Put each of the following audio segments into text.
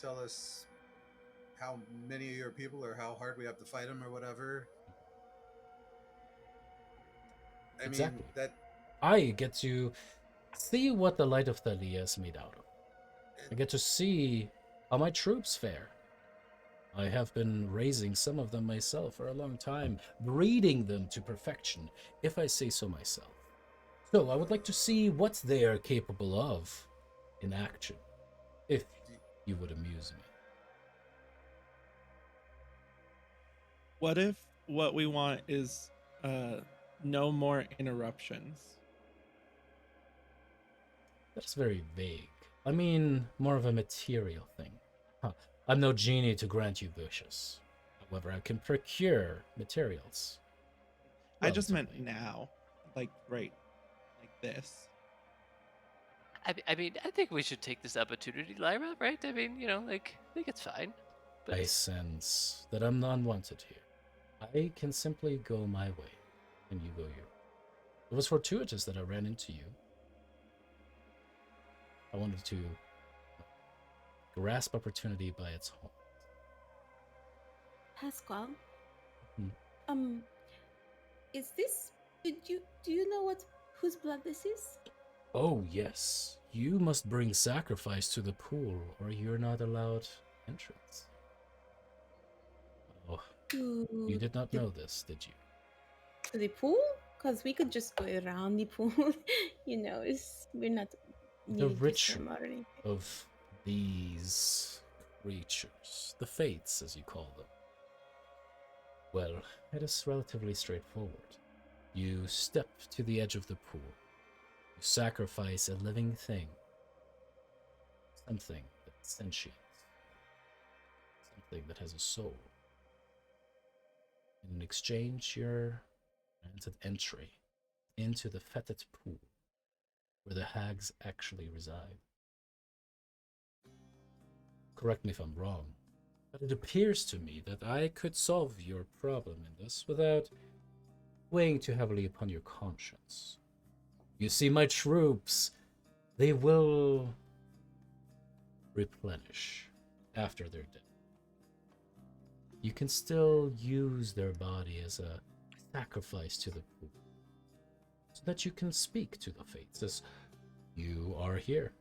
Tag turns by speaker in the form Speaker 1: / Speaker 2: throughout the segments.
Speaker 1: tell us how many of your people or how hard we have to fight them or whatever. I mean
Speaker 2: Exactly.
Speaker 1: that.
Speaker 2: I get to see what the light of Thylea is made out of. I
Speaker 1: And
Speaker 2: get to see how my troops fare. I have been raising some of them myself for a long time, breeding them to perfection, if I say so myself. So I would like to see what they are capable of in action, if you would amuse me.
Speaker 3: What if what we want is uh no more interruptions?
Speaker 2: That's very vague. I mean, more of a material thing. Huh. I'm no genie to grant you wishes. However, I can procure materials
Speaker 3: I just meant
Speaker 2: relatively.
Speaker 3: now, like right, like this.
Speaker 4: I mean, I think we should take this opportunity, Lyra, right? I mean, like, I think it's fine.
Speaker 2: I
Speaker 4: But
Speaker 2: sense that I'm unwanted here. I can simply go my way, and you go your. It was fortuitous that I ran into you. I wanted to grasp opportunity by its horn.
Speaker 5: Pasquale,
Speaker 2: Hmm.
Speaker 5: um, is this? Do you know what whose blood this is?
Speaker 2: Oh, yes. You must bring sacrifice to the pool, or you're not allowed entrance. Oh, you
Speaker 5: To
Speaker 2: did not
Speaker 5: the
Speaker 2: know this, did you?
Speaker 5: to the pool? Because we could just go around the pool. We're not
Speaker 2: The
Speaker 5: needing to
Speaker 2: ritual
Speaker 5: swim or anything.
Speaker 2: of these creatures, the fates as you call them. Well, it is relatively straightforward. You step to the edge of the pool. You sacrifice a living thing, something that's sentient, something that has a soul. In exchange, you're granted entry into the fetid pool where the hags actually reside. Correct me if I'm wrong, but it appears to me that I could solve your problem in this without weighing too heavily upon your conscience. You see, my troops, they will replenish after they're dead. You can still use their body as a sacrifice to the pool, so that you can speak to the fates as you are here.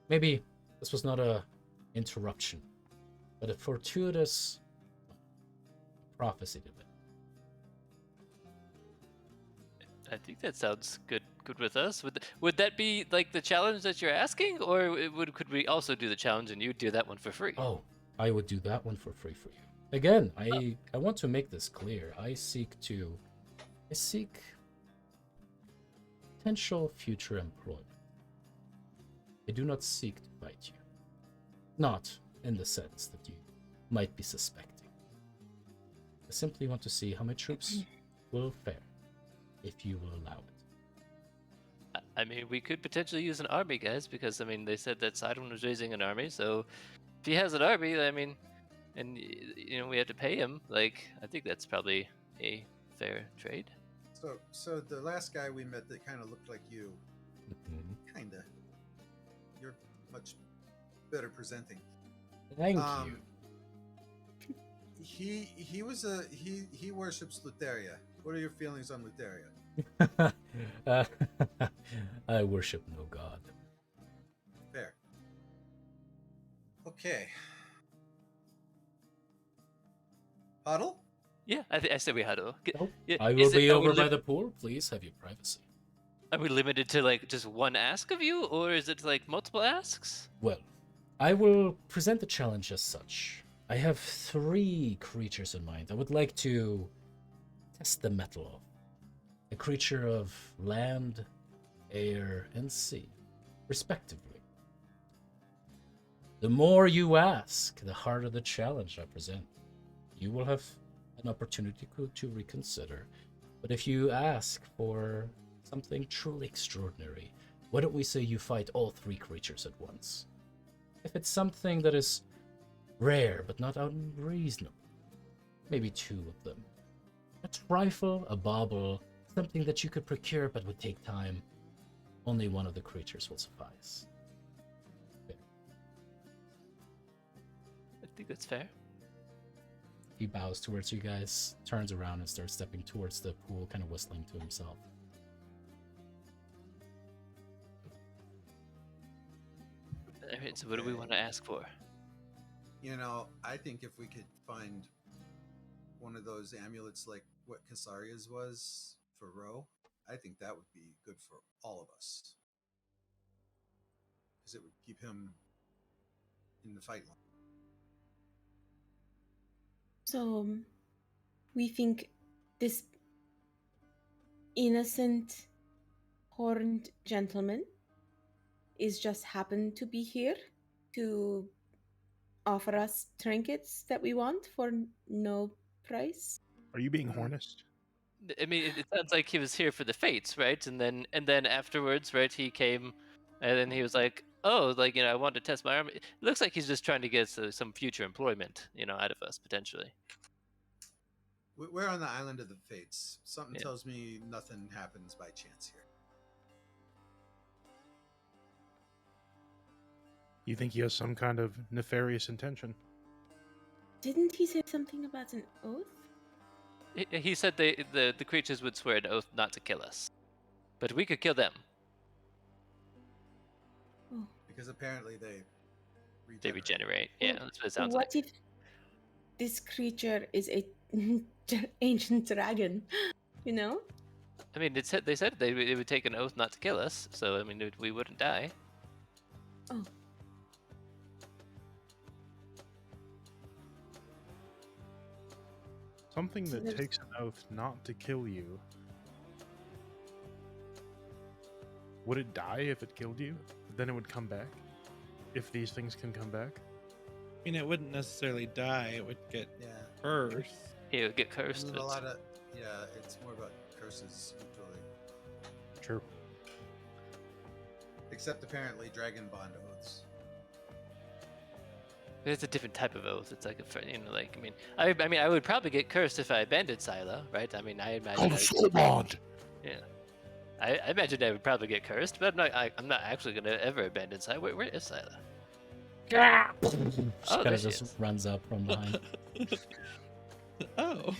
Speaker 2: Maybe this was not a interruption, but a fortuitous prophecy to it.
Speaker 4: I think that sounds good with us. Would that be like the challenge that you're asking, or could we also do the challenge and you do that one for free?
Speaker 2: Oh, I would do that one for free for you. Again, I want to make this clear. I seek potential future employment. I do not seek to fight you. Not in the sense that you might be suspecting. I simply want to see how my troops will fare, if you will allow it.
Speaker 4: I mean, we could potentially use an army, guys, because I mean, they said that Sidon was raising an army, so if he has an army, I mean, and we have to pay him. Like, I think that's probably a fair trade.
Speaker 1: so the last guy we met that kind of looked like you,
Speaker 2: Mhm.
Speaker 1: kinda. You're much better presenting.
Speaker 2: Thank
Speaker 1: Um, he was he worships Luteria. What are your feelings on Luteria?
Speaker 2: you. Uh, I worship no god.
Speaker 1: Fair. Okay. Huddle.
Speaker 4: Yeah, I said we had to.
Speaker 2: Nope.
Speaker 4: Yeah,
Speaker 2: I will
Speaker 4: is it?
Speaker 2: be over by the pool. Please have your privacy.
Speaker 4: Are we limited to like just one ask of you, or is it like multiple asks?
Speaker 2: Well, I will present the challenge as such. I have three creatures in mind I would like to test the mettle of. A creature of land, air, and sea, respectively. The more you ask, the harder the challenge I present. You will have an opportunity to reconsider. But if you ask for something truly extraordinary, why don't we say you fight all three creatures at once? If it's something that is rare but not unreasonable, maybe two of them. A trifle, a bauble, something that you could procure but would take time. Only one of the creatures will suffice.
Speaker 4: think that's fair.
Speaker 2: He bows towards you guys, turns around, and starts stepping towards the pool, kind of whistling to himself.
Speaker 4: All right, so what do we
Speaker 1: Okay.
Speaker 4: want to ask for?
Speaker 1: You know, I think if we could find one of those amulets like what Kasaria's was for Ro, I think that would be good for all of us. Because it would keep him in the fight line.
Speaker 5: So we think this innocent horned gentleman is just happened to be here to offer us trinkets that we want for no price.
Speaker 6: Are you being hornist?
Speaker 4: I mean, it sounds like he was here for the fates, right? And then afterwards, right? He came, and then he was like, "Oh, like I want to test my arm." It looks like he's just trying to get some future employment, out of us potentially.
Speaker 1: We're on the island of the fates. Something
Speaker 4: Yeah.
Speaker 1: tells me nothing happens by chance here.
Speaker 6: You think he has some kind of nefarious intention?
Speaker 5: Didn't he say something about an oath?
Speaker 4: He said the creatures would swear an oath not to kill us, but we could kill them.
Speaker 5: Oh.
Speaker 1: Because apparently they
Speaker 4: They regenerate. Yeah,
Speaker 5: Well,
Speaker 4: that's what it sounds
Speaker 5: what
Speaker 4: like.
Speaker 5: if this creature is a ancient dragon? You know?
Speaker 4: I mean, they said they would take an oath not to kill us, so I mean, we wouldn't die.
Speaker 5: Oh.
Speaker 6: Something
Speaker 5: So
Speaker 6: that
Speaker 5: there's-
Speaker 6: takes an oath not to kill you. Would it die if it killed you? Then it would come back? If these things can come back?
Speaker 3: I mean, it wouldn't necessarily die. It would get
Speaker 1: Yeah.
Speaker 3: cursed.
Speaker 4: He would get
Speaker 1: I
Speaker 4: cursed.
Speaker 1: mean,
Speaker 4: but-
Speaker 1: a lot of it's more about curses usually.
Speaker 6: True.
Speaker 1: Except apparently dragon bond oaths.
Speaker 4: It's a different type of oath. It's like I mean, I would probably get cursed if I abandoned Sila, right? I mean, I imagine. Yeah. I imagine I would probably get cursed, but I'm not actually gonna ever abandon Sila. Where is Sila?
Speaker 2: She
Speaker 4: Oh,
Speaker 2: kind
Speaker 4: there
Speaker 2: of
Speaker 4: she
Speaker 2: just
Speaker 4: is.
Speaker 2: runs up from behind.
Speaker 3: Oh,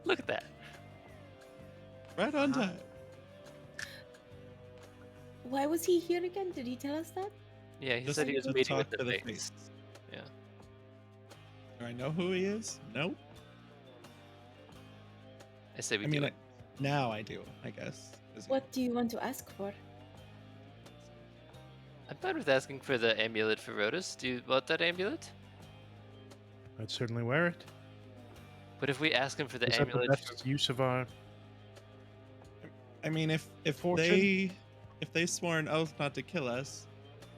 Speaker 4: Look at that.
Speaker 3: right on
Speaker 1: Uh-huh.
Speaker 3: time.
Speaker 5: Why was he here again? Did he tell us that?
Speaker 4: Yeah, he
Speaker 3: Just
Speaker 4: said he was
Speaker 3: to
Speaker 4: meeting with
Speaker 3: talk
Speaker 4: the
Speaker 3: to the
Speaker 4: fates.
Speaker 3: fates.
Speaker 4: Yeah.
Speaker 3: Do I know who he is? Nope.
Speaker 4: I say we
Speaker 3: I
Speaker 4: do
Speaker 3: mean,
Speaker 4: it.
Speaker 3: now I do, I guess. 'cause
Speaker 5: What do you want to ask for?
Speaker 4: I'm fine with asking for the amulet for Rhodas. Do you want that amulet?
Speaker 6: I'd certainly wear it.
Speaker 4: But if we ask him for the
Speaker 6: Is that the
Speaker 4: amulet,
Speaker 6: best use of our...
Speaker 3: I mean, if
Speaker 6: Fortune?
Speaker 3: they swore an oath not to kill us,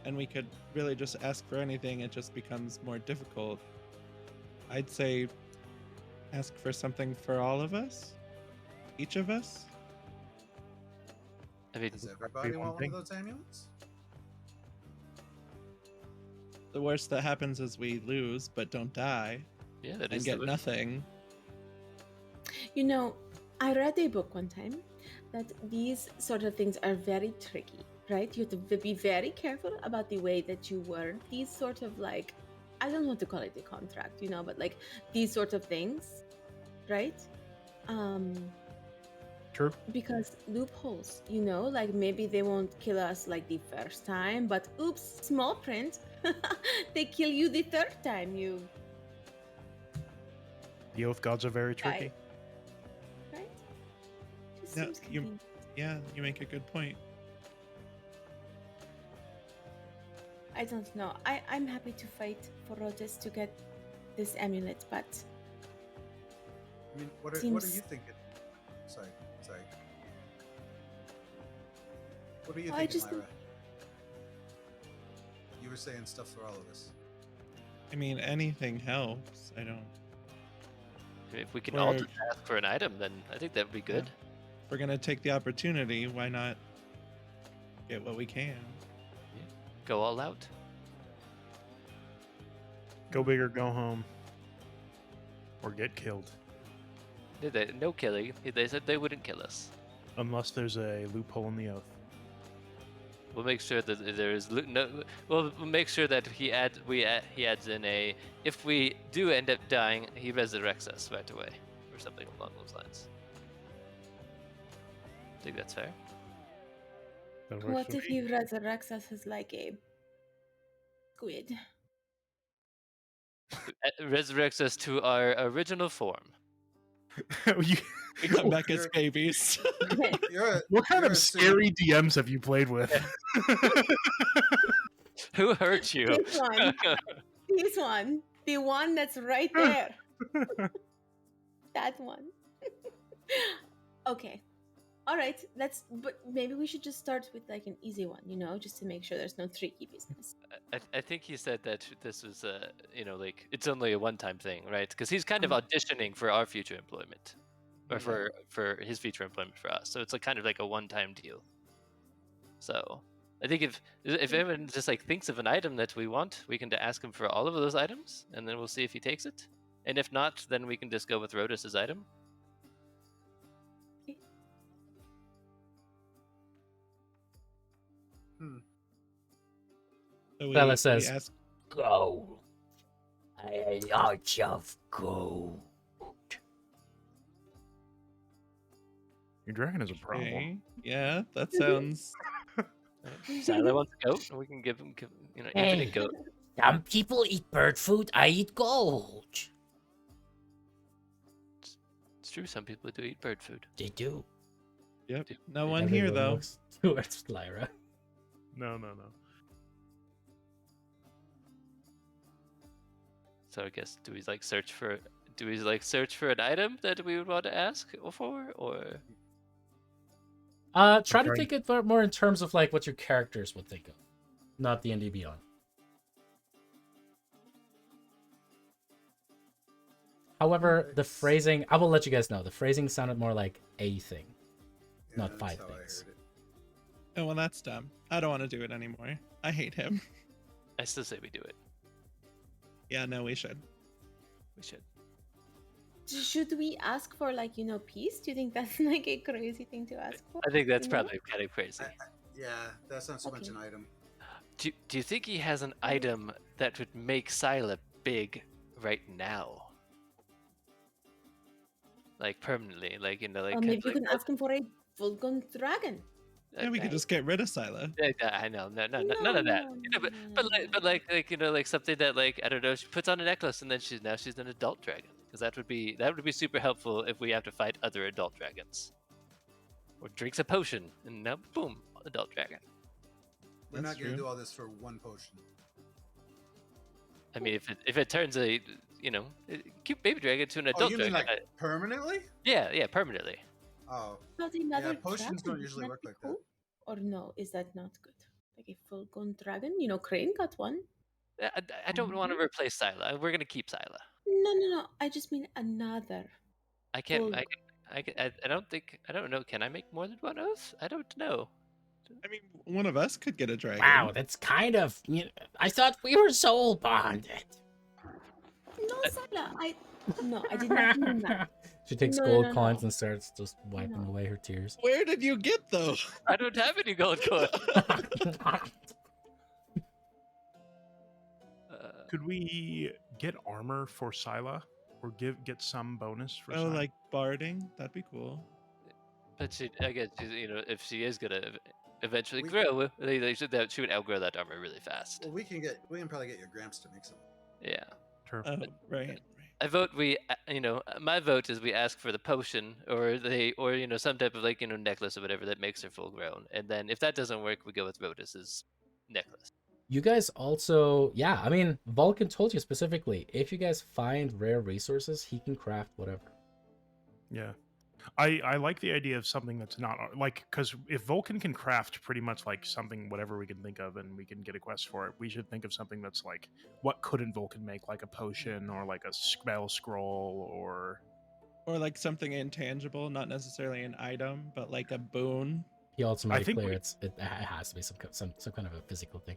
Speaker 3: and we could really just ask for anything, it just becomes more difficult. I'd say ask for something for all of us, each of us.
Speaker 4: I mean,
Speaker 1: Does everybody
Speaker 6: one
Speaker 1: want one
Speaker 6: thing.
Speaker 1: of those amulets?
Speaker 3: The worst that happens is we lose, but don't die
Speaker 4: yeah, that
Speaker 3: and
Speaker 4: is
Speaker 3: get
Speaker 4: the
Speaker 3: nothing.
Speaker 5: You know, I read a book one time that these sort of things are very tricky, right? You have to be very careful about the way that you word these sort of like, I don't want to call it a contract, but like these sort of things, right?
Speaker 6: True.
Speaker 5: Because loopholes, like maybe they won't kill us like the first time, but oops, small print, they kill you the third time you,
Speaker 6: The oath gods are very tricky.
Speaker 5: right? Just
Speaker 3: Yeah,
Speaker 5: seems
Speaker 3: you-
Speaker 5: convenient.
Speaker 3: Yeah, you make a good point.
Speaker 5: I don't know. I'm happy to fight for Rotis to get this amulet, but
Speaker 1: I mean, what are
Speaker 5: Seems-
Speaker 1: you thinking? Sorry. What are you
Speaker 5: I
Speaker 1: thinking,
Speaker 5: just
Speaker 1: Lyra? You were saying stuff for all of us.
Speaker 3: I mean, anything helps. I don't.
Speaker 4: if we can all
Speaker 3: Where-
Speaker 4: just ask for an item, then I think that would be good.
Speaker 3: If we're gonna take the opportunity, why not get what we can?
Speaker 4: Go all out.
Speaker 6: Go big or go home. Or get killed.
Speaker 4: No killing. They said they wouldn't kill us.
Speaker 6: Unless there's a loophole in the oath.
Speaker 4: We'll make sure that there is no. We'll make sure that he adds in a. If we do end up dying, he resurrects us right away, or something along those lines. Think that's fair.
Speaker 6: That works
Speaker 5: What
Speaker 6: for
Speaker 5: if
Speaker 6: me.
Speaker 5: he resurrects us as like a squid?
Speaker 4: Resurrects us to our original form.
Speaker 6: You-
Speaker 3: We come back as
Speaker 1: You're-
Speaker 3: babies.
Speaker 6: what kind
Speaker 1: you're
Speaker 6: of
Speaker 1: assuming-
Speaker 6: scary DMs have you played with?
Speaker 4: Who hurt you?
Speaker 5: This one. This one. The one that's right there. That one. Okay. All right. But maybe we should just start with like an easy one, just to make sure there's no tricky business.
Speaker 4: I think he said that this was like it's only a one-time thing, right? Because he's kind of auditioning for our future employment, or for his future employment for us. So it's like kind of like a one-time deal. So I think if anyone just like thinks of an item that we want, we can ask him for all of those items, and then we'll see if he takes it. And if not, then we can just go with Rodus's item.
Speaker 3: So
Speaker 2: Bella
Speaker 3: we
Speaker 2: says,
Speaker 3: ask,
Speaker 7: Gold. A lot of gold.
Speaker 6: Your dragon is a problem.
Speaker 3: okay, yeah, that sounds.
Speaker 4: Sila wants a goat, and we can give him infinite
Speaker 7: Hey.
Speaker 4: goat.
Speaker 7: Some people eat bird food, I eat gold.
Speaker 4: It's true. Some people do eat bird food.
Speaker 7: They do.
Speaker 3: Yep. No one here
Speaker 2: Everyone
Speaker 3: though.
Speaker 2: looks towards Lyra.
Speaker 6: No.
Speaker 4: So I guess do we search for an item that we would want to ask for, or
Speaker 2: Try to
Speaker 6: trying-
Speaker 2: think it more in terms of like what your characters would think of, not D&D Beyond. However, the phrasing, I will let you guys know, the phrasing sounded more like a thing. Not
Speaker 1: that's
Speaker 2: 5
Speaker 1: how I
Speaker 2: things.
Speaker 1: heard it.
Speaker 3: Oh well, that's dumb. I don't want to do it anymore. I hate him.
Speaker 4: I still say we do it.
Speaker 3: Yeah, no, we should.
Speaker 4: We should.
Speaker 5: Should we ask for like peace? Do you think that's like a crazy thing to ask for?
Speaker 4: I think that's
Speaker 5: You know?
Speaker 4: probably kind of crazy.
Speaker 1: Yeah, that's not so much
Speaker 5: Okay.
Speaker 1: an item.
Speaker 4: Do you think he has an item that would make Sila big right now? Like permanently, like
Speaker 5: Or maybe you can ask him for a Vulcan dragon.
Speaker 3: Yeah, we could just get rid of Sila.
Speaker 4: I know, none of that. But something that like I don't know, she puts on a necklace and then she's an adult dragon, because that would be super helpful if we have to fight other adult dragons. Or drinks a potion and now boom, adult dragon.
Speaker 1: We're
Speaker 3: That's
Speaker 1: not going to
Speaker 3: true.
Speaker 1: do all this for one potion.
Speaker 4: I mean, if it turns a cute baby dragon to an
Speaker 1: Oh,
Speaker 4: adult
Speaker 1: you mean
Speaker 4: dragon,
Speaker 1: like permanently?
Speaker 4: yeah, permanently.
Speaker 1: Oh,
Speaker 5: Not another
Speaker 1: potions
Speaker 5: dragon.
Speaker 1: don't usually
Speaker 5: That'd
Speaker 1: work
Speaker 5: be
Speaker 1: like that.
Speaker 5: cool. Or no, is that not good? Like a Vulcan dragon? Crane got one.
Speaker 4: I don't want to replace Sila. We're gonna keep Sila.
Speaker 5: No. I just mean another.
Speaker 4: I can't.
Speaker 5: Full-
Speaker 4: I don't think. I don't know. Can I make more than one oath? I don't know.
Speaker 3: I mean, one of us could get a dragon.
Speaker 7: Wow, that's kind of. I thought we were soul bonded.
Speaker 5: No, Sala, No, I did not mean that.
Speaker 2: She takes
Speaker 5: No,
Speaker 2: gold
Speaker 5: no,
Speaker 2: coins
Speaker 5: no.
Speaker 2: and starts just wiping
Speaker 5: No.
Speaker 2: away her tears.
Speaker 3: Where did you get those?
Speaker 4: I don't have any gold coin.
Speaker 6: Could we get armor for Sila, or get some bonus for?
Speaker 3: Oh,
Speaker 6: Sila?
Speaker 3: like barding? That'd be cool.
Speaker 4: But I guess if she is gonna eventually
Speaker 1: We-
Speaker 4: grow, she would outgrow that armor really fast.
Speaker 1: well, we can probably get your Gramps to make some.
Speaker 4: Yeah.
Speaker 6: True.
Speaker 3: Oh, right.
Speaker 4: I vote my vote is we ask for the potion or some type of necklace or whatever that makes her full grown, and then if that doesn't work, we go with Rodus's necklace.
Speaker 2: You guys also, yeah, I mean, Vulcan told you specifically, if you guys find rare resources, he can craft whatever.
Speaker 6: Yeah. I like the idea of something that's not like, because if Vulcan can craft pretty much like something, whatever we can think of, and we can get a quest for it, we should think of something that's like, what couldn't Vulcan make? Like a potion or like a spell scroll or.
Speaker 3: Or like something intangible, not necessarily an item, but like a boon.
Speaker 2: He also made
Speaker 6: I
Speaker 2: it
Speaker 6: think
Speaker 2: clear
Speaker 6: we-
Speaker 2: it has to be some kind of a physical thing.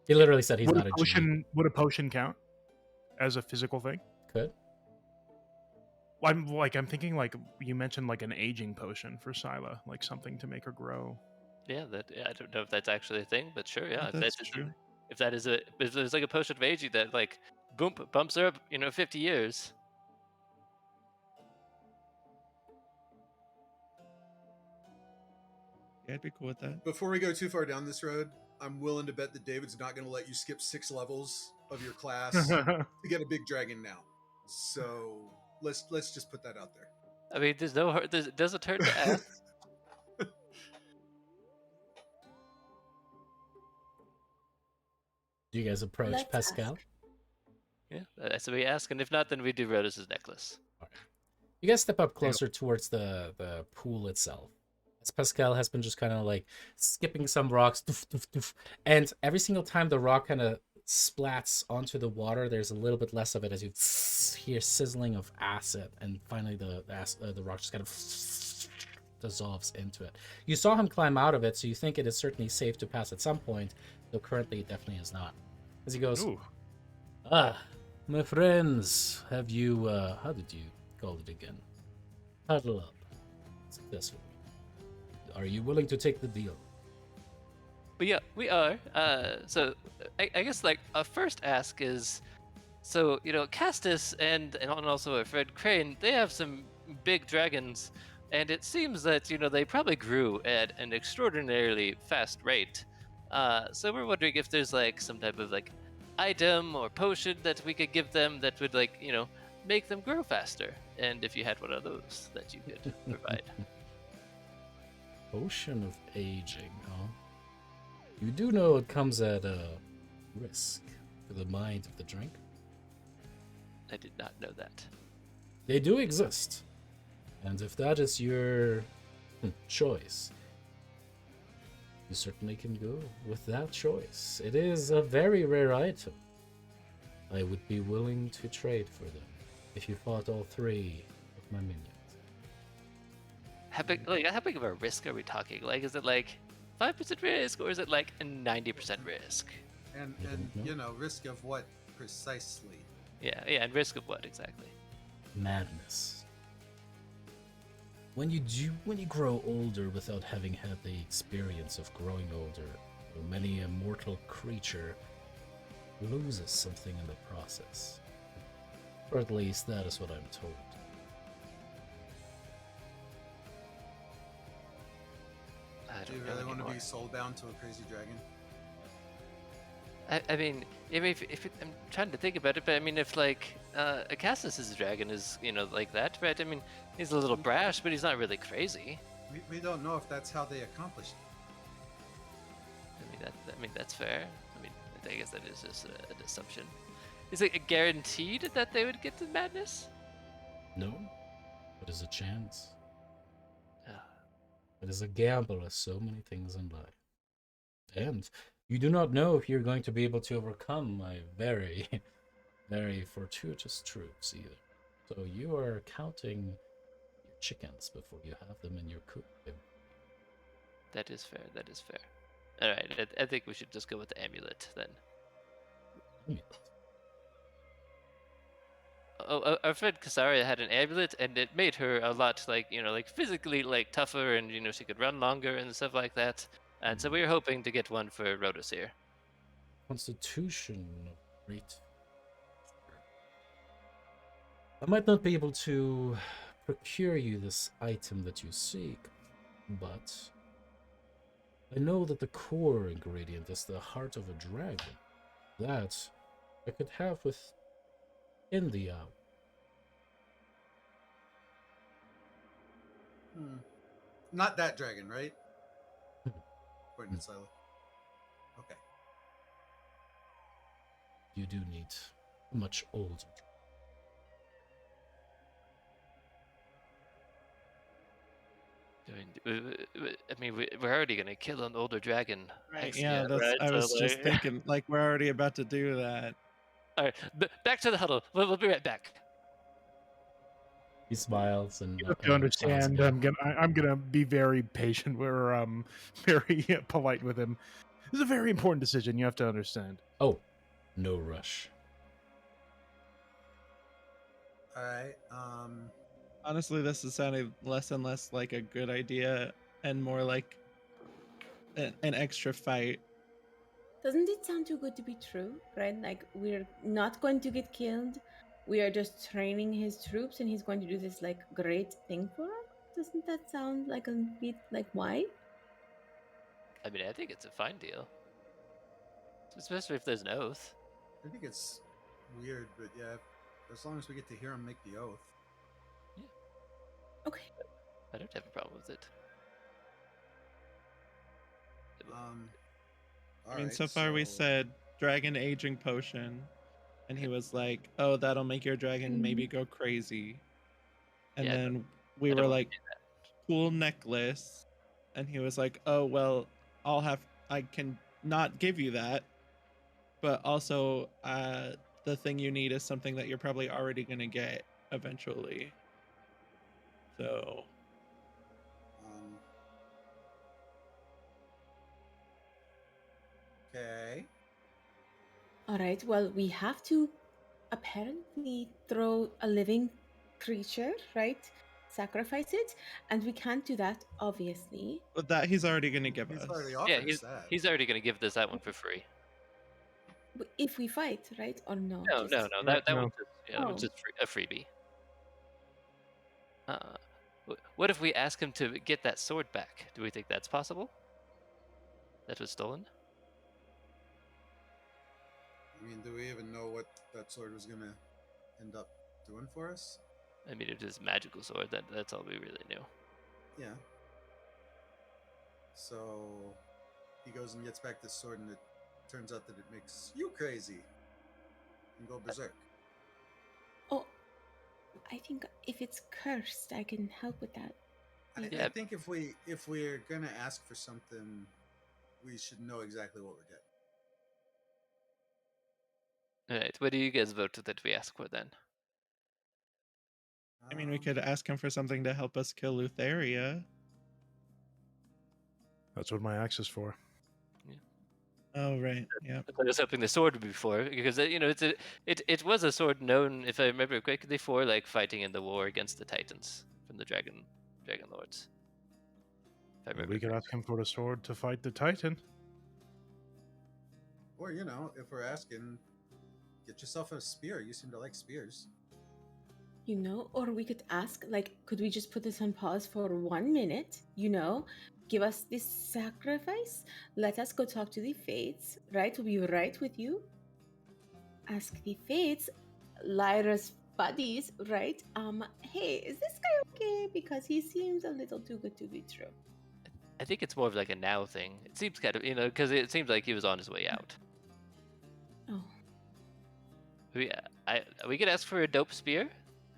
Speaker 2: He literally said he's not a GM.
Speaker 6: Would a potion count as a physical thing?
Speaker 2: Could.
Speaker 6: I'm thinking like you mentioned like an aging potion for Sila, like something to make her grow.
Speaker 4: Yeah, I don't know if that's actually a thing, but sure, yeah.
Speaker 3: That's true.
Speaker 4: If that is if there's like a potion of aging that like boom bumps her up, 50 years.
Speaker 3: Yeah, I'd be cool with that.
Speaker 1: Before we go too far down this road, I'm willing to bet that David's not going to let you skip 6 levels of your class to get a big dragon now. So let's just put that out there.
Speaker 4: I mean, there's no hurt. It doesn't hurt to ask.
Speaker 2: Do you guys approach
Speaker 5: Let's
Speaker 2: Pascal?
Speaker 5: ask.
Speaker 4: Yeah, so we ask, and if not, then we do Rhodus' necklace.
Speaker 2: You guys step up closer towards the pool itself. As Pascal has been just kind of like skipping some rocks, doof, doof, doof, and every single time the rock kind of splats onto the water, there's a little bit less of it as you hear sizzling of acid, and finally the rock just kind of dissolves into it. You saw him climb out of it, so you think it is certainly safe to pass at some point, though currently it definitely is not. As he goes,
Speaker 6: Ooh.
Speaker 2: my friends, have you, how did you call it again? Huddle up. Successfully. Are you willing to take the deal?
Speaker 4: But yeah, we are. So I guess like a first ask is, so Castus and also our friend Crane, they have some big dragons, and it seems that they probably grew at an extraordinarily fast rate. So we're wondering if there's like some type of like item or potion that we could give them that would like make them grow faster, and if you had one of those that you could provide.
Speaker 2: Potion of aging, huh? You do know it comes at a risk to the mind of the drink.
Speaker 4: I did not know that.
Speaker 2: They do exist. And if that is your choice, you certainly can go with that choice. It is a very rare item. I would be willing to trade for them if you fought all 3 of my minions.
Speaker 4: How big of a risk are we talking? Like, is it like 5% risk, or is it like a 90% risk?
Speaker 1: And
Speaker 2: I don't know.
Speaker 1: risk of what precisely?
Speaker 4: Yeah, and risk of what exactly?
Speaker 2: Madness. When you grow older without having had the experience of growing older, many a mortal creature loses something in the process. Or at least that is what I'm told.
Speaker 4: I
Speaker 1: Do
Speaker 4: don't
Speaker 1: you
Speaker 4: know
Speaker 1: really want to
Speaker 4: anymore.
Speaker 1: be soulbound to a crazy dragon?
Speaker 4: I mean, I'm trying to think about it, but I mean, if like Acastus' dragon is like that, right? I mean, he's a little brash, but he's not really crazy.
Speaker 1: We don't know if that's how they accomplished it.
Speaker 4: I mean that's fair. I mean, I guess that is just an assumption. Is it guaranteed that they would get to madness?
Speaker 2: No, but there's a chance.
Speaker 4: Ah.
Speaker 2: It is a gamble, as so many things in life. And you do not know if you're going to be able to overcome my very, very fortuitous troops either. So you are counting your chickens before you have them in your coop.
Speaker 4: That is fair. That is fair. All right, I think we should just go with the amulet then.
Speaker 2: Amulet.
Speaker 4: Oh, our friend Kasaria had an amulet, and it made her a lot like physically like tougher, and she could run longer and stuff like that. And so we were hoping to get one for Rhodus here.
Speaker 2: Constitution of great. I might not be able to procure you this item that you seek, but I know that the core ingredient is the heart of a dragon. That I could have within the hour.
Speaker 1: Not that dragon, right? Pointing at Silo. Okay.
Speaker 2: You do need a much older.
Speaker 4: I mean, we're already gonna kill an older dragon. next
Speaker 3: Yeah,
Speaker 4: year,
Speaker 3: that's.
Speaker 4: right?
Speaker 3: I
Speaker 4: So,
Speaker 3: was just
Speaker 4: like-
Speaker 3: thinking, like we're already about to do that.
Speaker 4: All right, back to the huddle. We'll be right back.
Speaker 2: He smiles and
Speaker 6: You have to understand.
Speaker 2: smiles
Speaker 6: I'm gonna be very patient. We're very polite with him. This is a very important decision. You have to understand.
Speaker 2: Oh, no rush.
Speaker 1: All right.
Speaker 3: Honestly, this is sounding less and less like a good idea, and more like an extra fight.
Speaker 5: Doesn't it sound too good to be true, right? Like we're not going to get killed. We are just training his troops and he's going to do this like great thing for us. Doesn't that sound like a bit like why?
Speaker 4: I mean, I think it's a fine deal, especially if there's an oath.
Speaker 1: I think it's weird, but yeah, as long as we get to hear him make the oath.
Speaker 5: Okay.
Speaker 4: I don't have a problem with it.
Speaker 3: I mean, so far we said dragon aging potion, and he was like, "Oh, that'll make your dragon maybe go crazy." And
Speaker 4: Yeah,
Speaker 3: then we
Speaker 4: I don't
Speaker 3: were
Speaker 4: wanna
Speaker 3: like, "Cool necklace," and he was like, "Oh well, I can not give you that, but also the thing you need is something that you're probably already gonna get eventually." So
Speaker 1: Okay.
Speaker 5: All right. Well, we have to apparently throw a living creature, right? Sacrifice it, and we can't do that, obviously.
Speaker 3: but that he's already gonna give
Speaker 1: He's
Speaker 3: us.
Speaker 1: already
Speaker 4: Yeah,
Speaker 1: offered us that.
Speaker 4: he's already gonna give this that one for free.
Speaker 5: If we fight, right, or no?
Speaker 4: No,
Speaker 5: Just...
Speaker 4: no, that
Speaker 6: No.
Speaker 4: was just that was
Speaker 5: Oh.
Speaker 4: just a freebie. What if we ask him to get that sword back? Do we think that's possible? That was stolen?
Speaker 1: I mean, do we even know what that sword was gonna end up doing for us?
Speaker 4: I mean, it is a magical sword. That's all we really knew.
Speaker 1: Yeah. So he goes and gets back this sword, and it turns out that it makes you crazy and go berserk.
Speaker 5: Oh, I think if it's cursed, I can help with that.
Speaker 1: I think if we're gonna ask for something, we should know exactly what we're getting.
Speaker 4: All right, what do you guys vote that we ask for then?
Speaker 3: I mean, we could ask him for something to help us kill Lutheria.
Speaker 6: That's what my axe is for.
Speaker 3: Oh right, yeah.
Speaker 4: I was hoping the sword would be for, because it was a sword known, if I remember correctly, for like fighting in the war against the Titans from the Dragonlords. If I remember.
Speaker 6: We could ask him for the sword to fight the Titan.
Speaker 1: Or if we're asking, get yourself a spear. You seem to like spears.
Speaker 5: Or we could ask, like, could we just put this on pause for 1 minute? Give us this sacrifice. Let us go talk to the Fates, right? We'll be right with you. Ask the Fates, Lyra's buddies, right? Hey, is this guy okay? Because he seems a little too good to be true.
Speaker 4: I think it's more of like a now thing. It seems kind of, because it seems like he was on his way out.
Speaker 5: Oh.
Speaker 4: We could ask for a dope spear.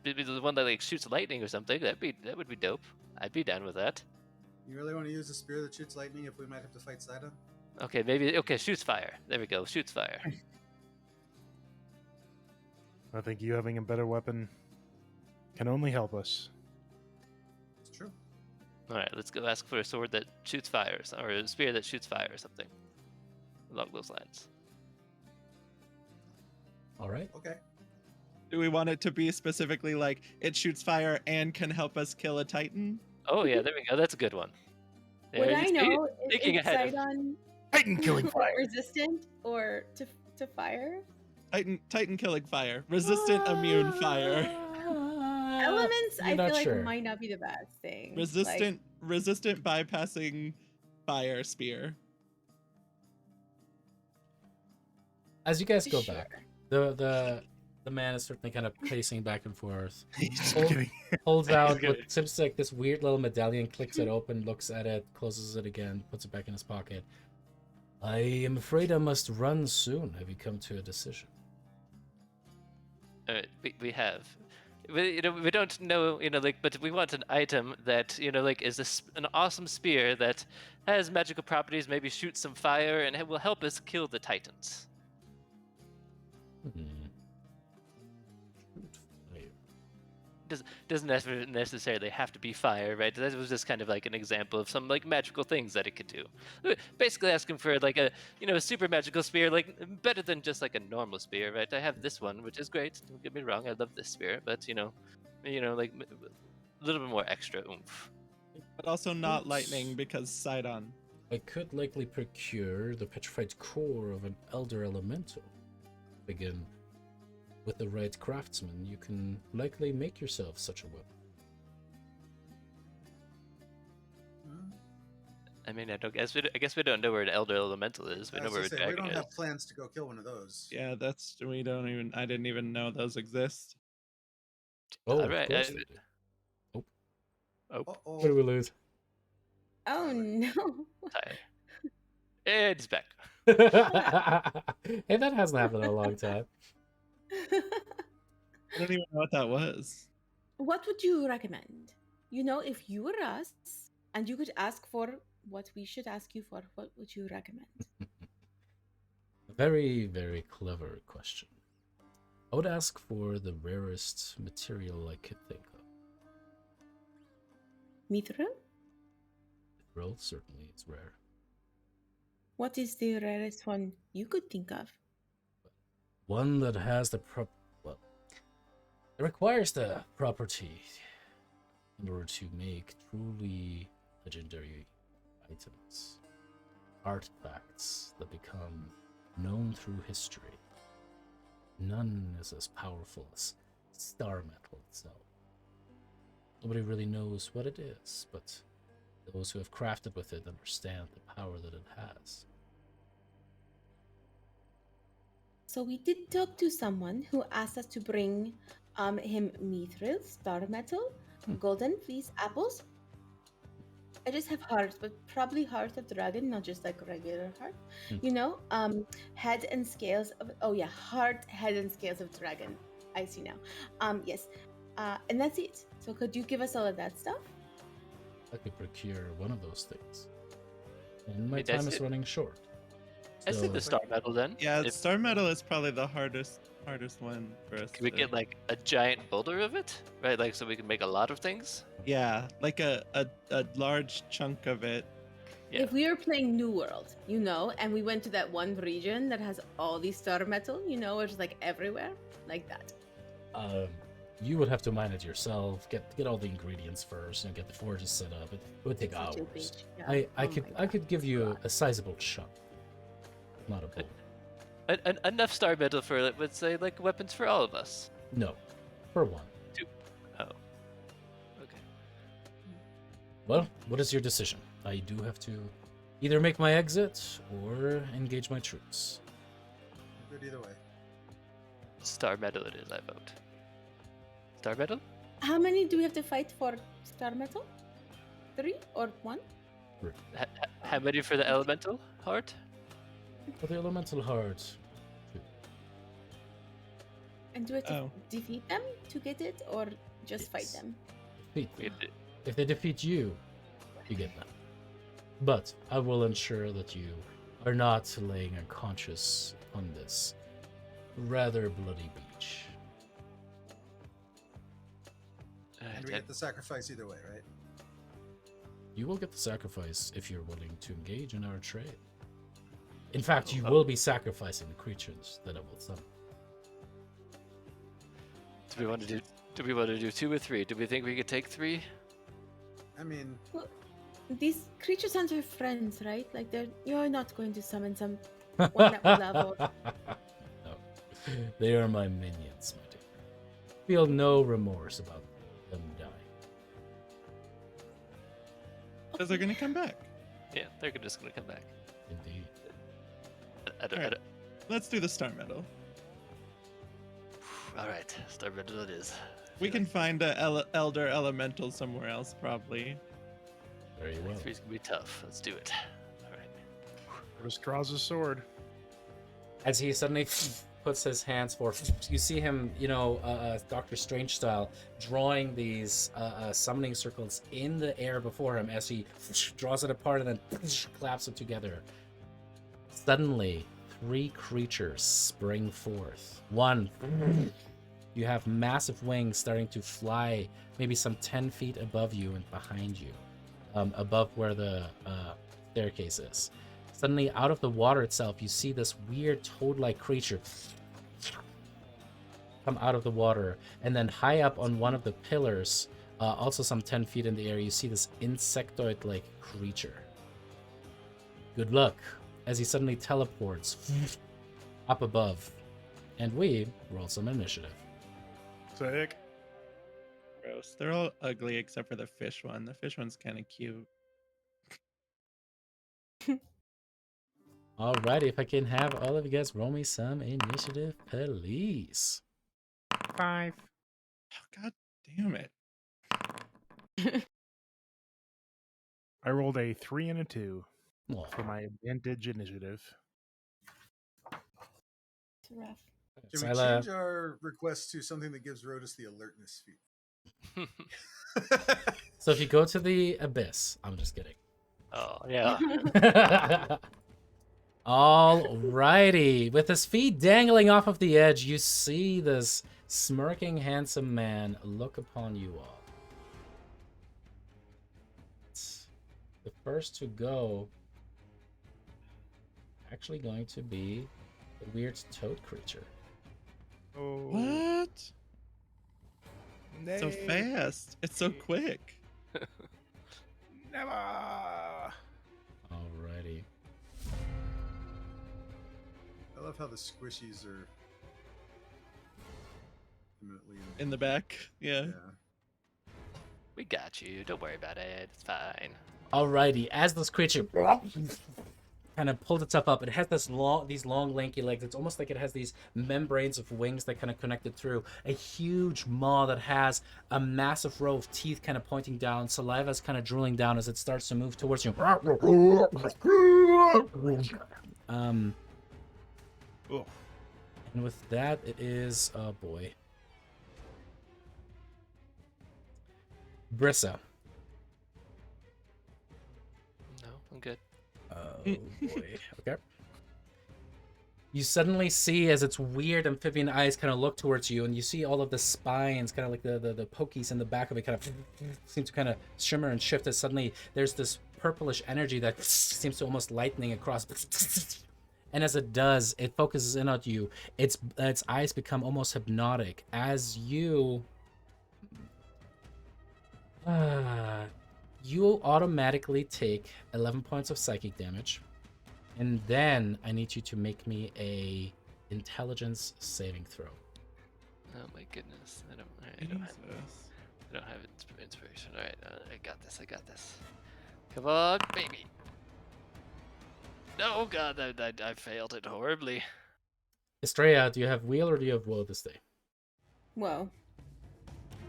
Speaker 4: Maybe the one that like shoots lightning or something. That would be dope. I'd be down with that.
Speaker 1: You really want to use a spear that shoots lightning if we might have to fight Sidon?
Speaker 4: Okay, shoots fire. There we go, shoots fire.
Speaker 6: I think you having a better weapon can only help us.
Speaker 1: It's true.
Speaker 4: All right, let's go ask for a sword that shoots fire, or a spear that shoots fire, or something along those lines.
Speaker 2: All right.
Speaker 1: Okay.
Speaker 3: Do we want it to be specifically like it shoots fire and can help us kill a Titan?
Speaker 4: Oh yeah, there we go. That's a good one.
Speaker 5: What I know
Speaker 4: thinking
Speaker 5: is
Speaker 4: ahead of-
Speaker 5: Sidon
Speaker 6: Titan killing fire.
Speaker 5: resistant or to fire?
Speaker 3: Titan killing fire. Resistant immune fire.
Speaker 5: Elements, I
Speaker 2: not
Speaker 5: feel
Speaker 2: sure.
Speaker 5: like might not be the best thing.
Speaker 3: Resistant bypassing fire spear.
Speaker 2: As you guys go
Speaker 5: Sure.
Speaker 2: back, the man is certainly kind of pacing back and forth.
Speaker 6: He's
Speaker 2: Hold-
Speaker 6: kidding.
Speaker 2: Holds out
Speaker 6: kidding.
Speaker 2: what seems like this weird little medallion, clicks it open, looks at it, closes it again, puts it back in his pocket. I am afraid I must run soon. Have you come to a decision?
Speaker 4: All right, we have. We don't know, but we want an item that, is an awesome spear that has magical properties, maybe shoots some fire, and it will help us kill the Titans. Doesn't necessarily have to be fire, right? That was just kind of like an example of some like magical things that it could do. Basically asking for like a super magical spear, like better than just like a normal spear, right? I have this one, which is great. Don't get me wrong, I love this spear, but like a little bit more extra oomph.
Speaker 3: But also not
Speaker 2: Oops.
Speaker 3: lightning because Sidon.
Speaker 2: I could likely procure the petrified core of an elder elemental. Begin with the right craftsman, you can likely make yourself such a weapon.
Speaker 4: I mean, I guess we don't know where an elder elemental is. We
Speaker 1: I
Speaker 4: know
Speaker 1: was
Speaker 4: where
Speaker 1: gonna
Speaker 4: a
Speaker 1: say, we
Speaker 4: dragon
Speaker 1: don't
Speaker 4: is.
Speaker 1: have plans to go kill one of those.
Speaker 3: Yeah, I didn't even know those exist.
Speaker 2: Oh,
Speaker 4: All right.
Speaker 2: of course they do.
Speaker 4: Oh,
Speaker 2: What
Speaker 1: Uh-oh.
Speaker 2: do we lose?
Speaker 5: Oh no.
Speaker 4: Tyler. It's back.
Speaker 2: Hey, that hasn't happened in a long time.
Speaker 3: I don't even know what that was.
Speaker 5: What would you recommend? You know, if you were us and you could ask for what we should ask you for, what would you recommend?
Speaker 2: Very, very clever question. I would ask for the rarest material I could think of.
Speaker 5: Mithril?
Speaker 2: Mithril certainly is rare.
Speaker 5: What is the rarest one you could think of?
Speaker 2: One that has the well, it requires the property in order to make truly legendary items, artifacts that become known through history. None is as powerful as star metal itself. Nobody really knows what it is, but those who have crafted with it understand the power that it has.
Speaker 5: So we did talk to someone who asked us to bring him mithril, star metal, golden fleece apples. I just have hearts, but probably heart of dragon, not just like regular heart. You know, head and scales of heart, head and scales of dragon. I see now. Yes, and that's it. So could you give us all of that stuff?
Speaker 2: I could procure one of those things, and my
Speaker 4: Wait,
Speaker 2: time
Speaker 4: that's
Speaker 2: is
Speaker 4: it?
Speaker 2: running short.
Speaker 4: I see the star metal then.
Speaker 3: Yeah,
Speaker 4: If-
Speaker 3: star metal is probably the hardest one for us.
Speaker 4: Can we
Speaker 3: to-
Speaker 4: get like a giant boulder of it, right? Like so we can make a lot of things.
Speaker 3: Yeah, like a large chunk of it.
Speaker 4: Yeah.
Speaker 5: If we were playing New World, you know, and we went to that one region that has all these star metal, you know, it's like everywhere, like that.
Speaker 2: You would have to mine it yourself. Get all the ingredients first, and get the forges set up. It would take
Speaker 5: Such a
Speaker 2: hours.
Speaker 5: bitch. Yeah.
Speaker 2: I
Speaker 5: Oh
Speaker 2: could
Speaker 5: my
Speaker 2: I could give you a sizable chunk, not a bowl.
Speaker 4: Enough star metal for, let's say, like weapons for all of us.
Speaker 2: No, for one.
Speaker 4: Oh. Okay.
Speaker 2: Well, what is your decision? I do have to either make my exit or engage my troops.
Speaker 1: Good either way.
Speaker 4: Star metal it is, I vote. Star metal?
Speaker 5: How many do we have to fight for star metal? 3 or 1?
Speaker 4: How many for the elemental heart?
Speaker 2: For the elemental heart,
Speaker 5: And do we have to
Speaker 3: Oh.
Speaker 5: defeat them to get it, or just fight
Speaker 2: Yes.
Speaker 5: them?
Speaker 2: defeat
Speaker 4: We
Speaker 2: them.
Speaker 4: had to-
Speaker 2: If they defeat you, you get them. But I will ensure that you are not laying unconscious on this rather bloody beach.
Speaker 1: And we get the sacrifice either way, right?
Speaker 2: You will get the sacrifice if you're willing to engage in our trade. In fact, you
Speaker 4: Oh.
Speaker 2: will be sacrificing the creatures that I will summon.
Speaker 4: Do we want to do 2 or 3? Do we think we could take 3?
Speaker 1: I mean,
Speaker 5: These creatures aren't your friends, right? Like you're not going to summon some one that we love. Or...
Speaker 2: No, they are my minions, my dear. Feel no remorse about them dying.
Speaker 3: Because they're gonna come back.
Speaker 4: Yeah, they're just gonna come back.
Speaker 2: Indeed.
Speaker 3: Alright. Let's do the star metal.
Speaker 4: All right, star metal it is.
Speaker 3: We can find a elder elemental somewhere else, probably.
Speaker 2: Very well.
Speaker 4: 3's gonna be tough. Let's do it. All right.
Speaker 6: Just draws a sword.
Speaker 2: As he suddenly puts his hands forth, you see him, Doctor Strange style, drawing these summoning circles in the air before him as he draws it apart and then claps it together. Suddenly, 3 creatures spring forth. One, you have massive wings starting to fly maybe some 10 feet above you and behind you, above where the staircase is. Suddenly, out of the water itself, you see this weird toad-like creature come out of the water, and then high up on one of the pillars, also some 10 feet in the air, you see this insectoid-like creature. Good luck, as he suddenly teleports up above. And we roll some initiative.
Speaker 6: Sick.
Speaker 3: Gross. They're all ugly except for the fish one. The fish one's kind of cute.
Speaker 2: Alrighty, if I can have all of you guys roll me some initiative, please.
Speaker 6: 5.
Speaker 3: Oh, God damn it.
Speaker 6: I rolled a 3 and a 2
Speaker 2: Aw.
Speaker 6: for my vintage initiative.
Speaker 5: It's rough.
Speaker 1: Can we
Speaker 2: Thylea,
Speaker 1: change our request to something that gives Rotus the alertness feat?
Speaker 2: so if you go to the abyss, I'm just kidding.
Speaker 4: Oh yeah.
Speaker 2: Alrighty, with his feet dangling off of the edge, you see this smirking, handsome man look upon you all. The first to go, actually going to be the weird toad creature.
Speaker 6: Oh.
Speaker 3: What? So
Speaker 6: Nay.
Speaker 3: fast. It's so quick.
Speaker 6: Never.
Speaker 2: Alrighty.
Speaker 1: I love how the squishies are imminently
Speaker 3: In the back. Yeah.
Speaker 1: yeah.
Speaker 4: We got you. Don't worry about it. It's fine.
Speaker 2: Alrighty, as this creature kind of pulled itself up, it has these long, lanky legs. It's almost like it has these membranes of wings that kind of connected through. A huge maw that has a massive row of teeth kind of pointing down. Saliva is kind of drooling down as it starts to move towards you.
Speaker 6: Oh.
Speaker 2: And with that, it is, oh boy, Brissa.
Speaker 4: No, I'm good.
Speaker 2: Oh boy. Okay. You suddenly see as its weird amphibian eyes kind of look towards you, and you see all of the spines, kind of like the pokies in the back of it, kind of seem to kind of shimmer and shift as suddenly there's this purplish energy that seems to almost lightning across. And as it does, it focuses in on you. Its eyes become almost hypnotic as you you automatically take 11 points of psychic damage, and then I need you to make me a intelligence saving throw.
Speaker 4: Oh my goodness. I don't
Speaker 3: Jesus.
Speaker 4: have inspiration. All right, I got this. Come on, baby. No, God, I failed it horribly.
Speaker 2: Estrella, do you have wheel or do you have woe this day?
Speaker 5: Whoa.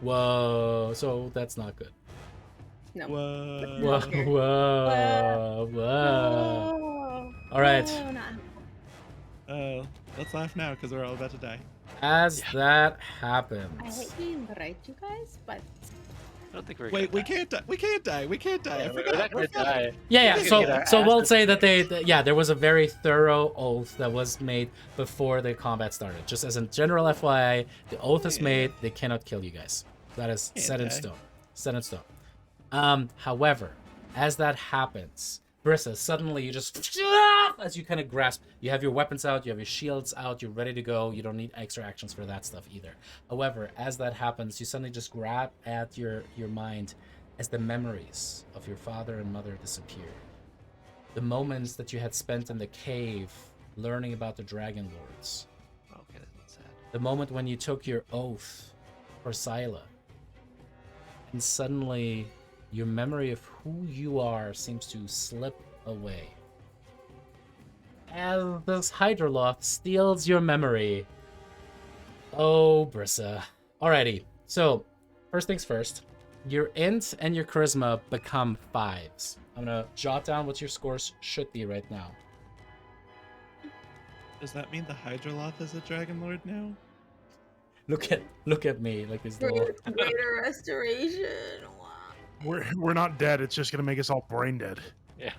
Speaker 2: Whoa, so that's not good.
Speaker 5: No.
Speaker 3: Whoa.
Speaker 2: Whoa, whoa, whoa.
Speaker 5: Whoa.
Speaker 2: All right.
Speaker 5: Whoa, not-
Speaker 3: Oh, let's laugh now because we're all about to die.
Speaker 2: As that
Speaker 5: I
Speaker 2: happens,
Speaker 5: hate being right, you guys, but
Speaker 4: I don't think we're
Speaker 3: Wait,
Speaker 4: gonna
Speaker 3: we can't die. We can't die. We can't die. I
Speaker 4: We're
Speaker 3: forgot.
Speaker 4: not gonna
Speaker 3: We're fine.
Speaker 4: die.
Speaker 2: yeah.
Speaker 4: We're gonna
Speaker 2: So
Speaker 4: get our
Speaker 2: so we'll
Speaker 4: asses
Speaker 2: say that there was a very thorough oath that was made before the combat started. Just as a general FYI, the oath is made. They cannot kill you guys. That is
Speaker 3: Can't
Speaker 2: set in
Speaker 3: die.
Speaker 2: stone. Set in stone. However, as that happens, Brissa, suddenly you just as you kind of grasp, you have your weapons out, you have your shields out, you're ready to go. You don't need extra actions for that stuff either. However, as that happens, you suddenly just grab at your mind as the memories of your father and mother disappear. The moments that you had spent in the cave learning about the Dragonlords.
Speaker 4: Okay, that's not sad.
Speaker 2: The moment when you took your oath for Thylea. And suddenly, your memory of who you are seems to slip away. As this Hydroloth steals your memory. Oh, Brissa. Alrighty, so, first things first. Your int and your charisma become 5s. I'm gonna jot down what your scores should be right now.
Speaker 3: Does that mean the Hydroloth is a Dragonlord now?
Speaker 2: Look at me, like this little.
Speaker 5: greater restoration. Wow.
Speaker 6: We're not dead. It's just gonna make us all brain dead.
Speaker 4: Yeah.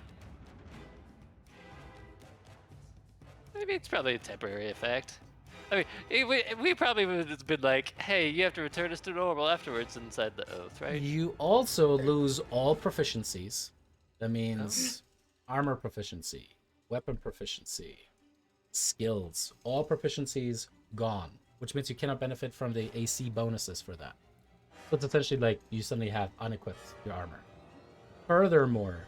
Speaker 4: Maybe it's probably a temporary effect. I mean, we probably would have been like, hey, you have to return us to normal afterwards inside the oath, right?
Speaker 2: You also lose all proficiencies. That means armor proficiency, weapon proficiency, skills. All proficiencies gone, which means you cannot benefit from the AC bonuses for that. So it's essentially like you suddenly have unequipped your armor. Furthermore,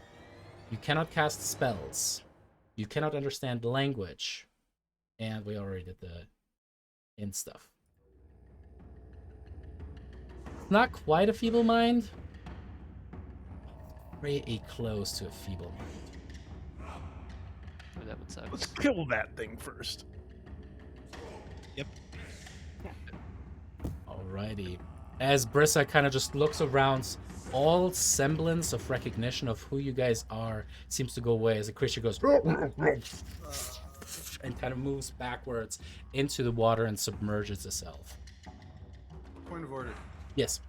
Speaker 2: you cannot cast spells You cannot understand language. And we already did the in stuff. Not quite a feeble mind. Pretty close to a feeble mind.
Speaker 4: Oh, that would suck.
Speaker 6: Let's kill that thing first.
Speaker 2: Alrighty. As Brissa kind of just looks around, all semblance of recognition of who you guys are seems to go away as the creature goes and kind of moves backwards into the water and submerges itself.
Speaker 1: Point of order.
Speaker 2: Yes.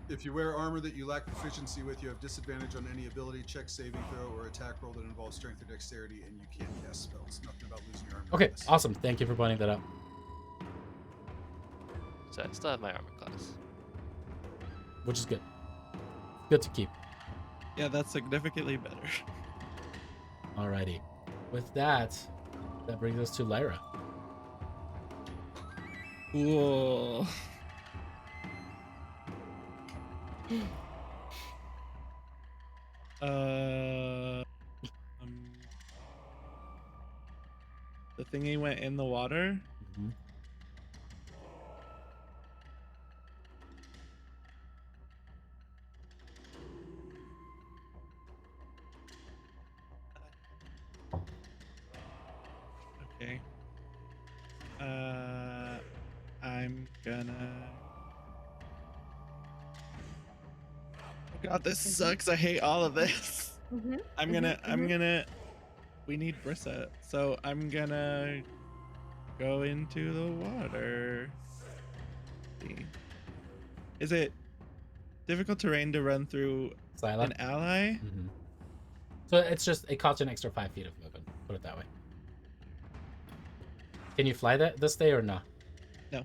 Speaker 1: If you wear armor that you lack proficiency with, you have disadvantage on any ability check, saving throw, or attack roll that involves strength or dexterity, and you can't cast spells. Nothing about losing your armor.
Speaker 2: Okay,
Speaker 1: class.
Speaker 2: awesome. Thank you for pointing that out.
Speaker 4: So I still have my armor class.
Speaker 2: Which is good. Good to keep.
Speaker 3: Yeah, that's significantly better.
Speaker 2: Alrighty. With that, that brings us to Lyra.
Speaker 3: Cool. The thingy went in the water.
Speaker 2: Mm-hmm.
Speaker 3: Okay. I'm gonna. Oh God, this sucks. I hate all of this.
Speaker 5: Mm-hmm.
Speaker 3: I'm gonna. We need Brissa, so I'm gonna go into the water. See. Is it difficult terrain to run through
Speaker 2: Sila.
Speaker 3: an ally?
Speaker 2: Mm-hmm. So it's just, it costs you an extra 5 feet of movement. Put it that way. Can you fly that this day or not?
Speaker 3: No.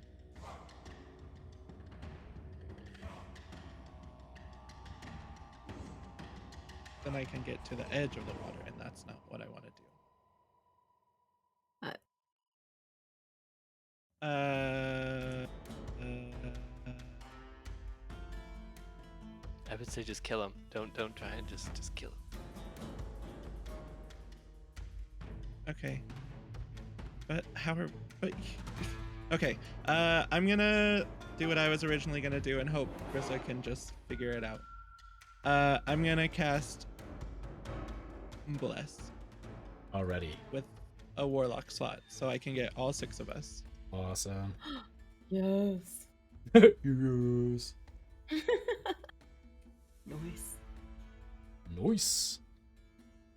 Speaker 3: Then I can get to the edge of the water, and that's not what I want to do.
Speaker 4: I would say just kill him. Don't try and just kill him.
Speaker 3: Okay. But okay. I'm gonna do what I was originally gonna do and hope Brissa can just figure it out. I'm gonna cast Bless
Speaker 2: Already.
Speaker 3: with a warlock slot, so I can get all 6 of us.
Speaker 2: Awesome.
Speaker 5: Yes.
Speaker 2: Yes.
Speaker 5: Nice.
Speaker 2: Nice.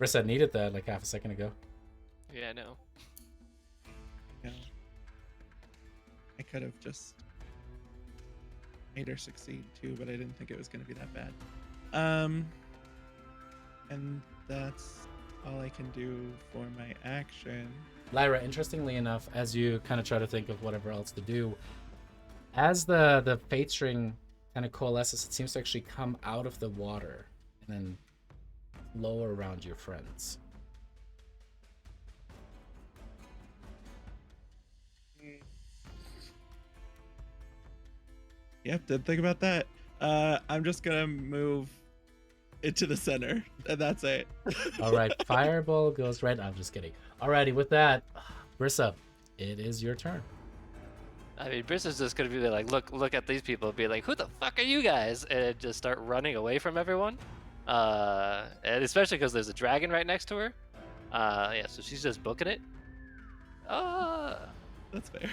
Speaker 2: Brissa needed that like half a second ago.
Speaker 4: Yeah, I know.
Speaker 3: Yeah. I could have just made her succeed too, but I didn't think it was gonna be that bad. And that's all I can do for my action.
Speaker 2: Lyra, interestingly enough, as you kind of try to think of whatever else to do, as the fate string kind of coalesces, it seems to actually come out of the water and then flow around your friends.
Speaker 3: Yep, didn't think about that. I'm just gonna move into the center, and that's it.
Speaker 2: All right, fireball goes right. I'm just kidding. Alrighty, with that, Brissa, it is your turn.
Speaker 4: I mean, Brissa's just gonna be like, look at these people, be like, who the fuck are you guys? And just start running away from everyone. And especially because there's a dragon right next to her. Yeah, so she's just booking it.
Speaker 3: That's fair.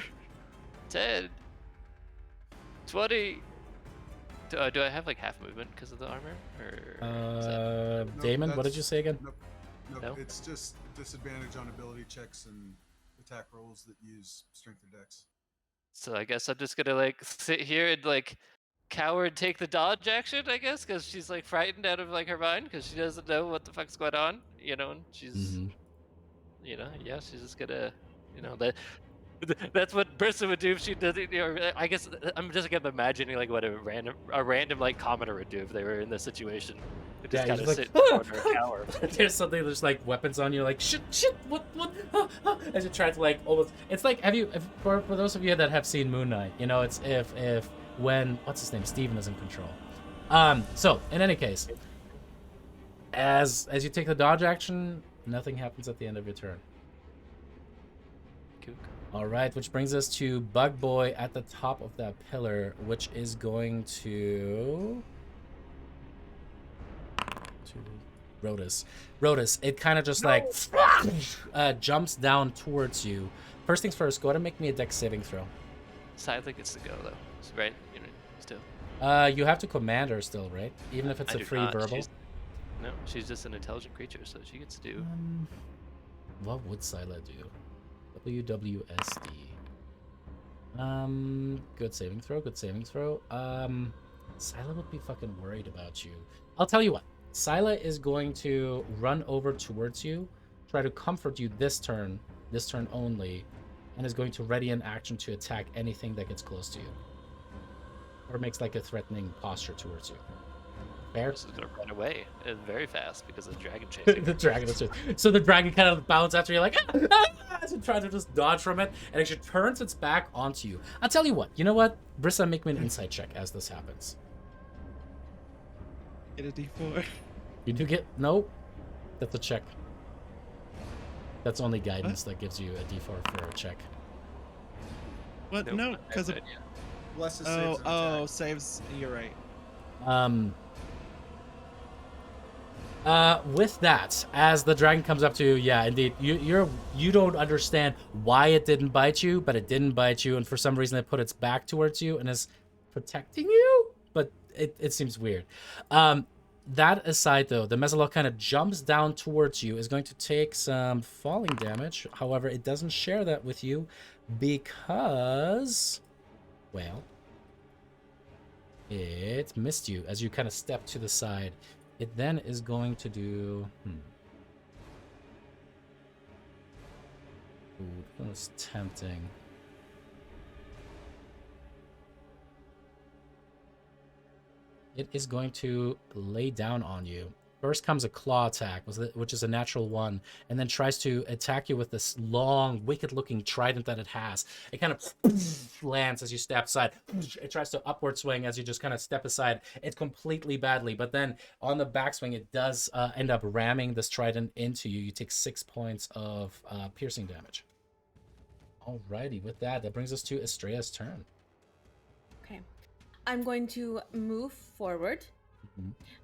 Speaker 4: 10, 20. Do I have like half movement because of the armor? Or is that...
Speaker 1: No,
Speaker 2: Damon, what did
Speaker 1: that's-
Speaker 2: you say again?
Speaker 1: Nope.
Speaker 4: No?
Speaker 1: It's just disadvantage on ability checks and attack rolls that use strength or dex.
Speaker 4: So I guess I'm just gonna like sit here and like coward take the dodge action, I guess, because she's like frightened out of like her mind because she doesn't know what the fuck's going on, you know, and she's,
Speaker 2: Mhm.
Speaker 4: you know, yeah, she's just gonna, you know, that's what Brissa would do if she did it. You know, I guess I'm just kind of imagining like what a random like commoner would do if they were in this situation. They just
Speaker 2: Yeah,
Speaker 4: kind
Speaker 2: he's
Speaker 4: of
Speaker 2: like,
Speaker 4: sit in the corner and cower.
Speaker 2: There's something, there's like weapons on you, like shit, what, as you try to like almost. It's like, for those of you that have seen Moon Knight, you know, it's if when what's his name, Steven is in control. So in any case, as you take the dodge action, nothing happens at the end of your turn.
Speaker 4: Kook.
Speaker 2: All right, which brings us to Bug Boy at the top of that pillar, which is going to Rotus. Rotus, it kind of just like jumps down towards you. First things first, go ahead and make me a dex saving throw.
Speaker 4: Silent gets to go though, right? You know, still.
Speaker 2: You have to command her still, right? Even if it's
Speaker 4: I
Speaker 2: a
Speaker 4: do
Speaker 2: free
Speaker 4: not.
Speaker 2: verbal.
Speaker 4: No, she's just an intelligent creature, so she gets to do.
Speaker 2: What would Scylla do? WWSD. Good saving throw. Good saving throw. Scylla would be fucking worried about you. I'll tell you what. Scylla is going to run over towards you, try to comfort you this turn only, and is going to ready an action to attack anything that gets close to you. Or makes like a threatening posture towards you. Fair?
Speaker 4: This is gonna run away very fast because of the dragon chasing.
Speaker 2: The dragon is just... So the dragon kind of bounds after you, like, as you try to just dodge from it, and actually turns its back onto you. I'll tell you what. You know what? Brissa, make me an insight check as this happens.
Speaker 3: Get a D4.
Speaker 2: You do get... Nope. That's a check. That's only guidance that gives you a D4 for a check.
Speaker 3: What?
Speaker 4: Nope,
Speaker 3: No,
Speaker 4: not
Speaker 3: because
Speaker 4: that
Speaker 3: of...
Speaker 4: idea.
Speaker 1: Blesses
Speaker 3: Oh,
Speaker 1: saves and attack.
Speaker 3: saves. You're right.
Speaker 2: With that, as the dragon comes up to you, yeah, indeed, you don't understand why it didn't bite you, but it didn't bite you, and for some reason it put its back towards you and is protecting you, but it seems weird. That aside, though, the Mezzaloth kind of jumps down towards you, is going to take some falling damage. However, it doesn't share that with you because, well, it missed you as you kind of step to the side. It then is going to do... Ooh, that was tempting. It is going to lay down on you. First comes a claw attack, which is a natural 1, and then tries to attack you with this long, wicked-looking trident that it has. It kind of lands as you step aside. It tries to upward swing as you just kind of step aside. It's completely badly, but then on the backswing, it does end up ramming this trident into you. You take 6 points of piercing damage. Alrighty, with that, that brings us to Estrella's turn.
Speaker 5: Okay. I'm going to move forward,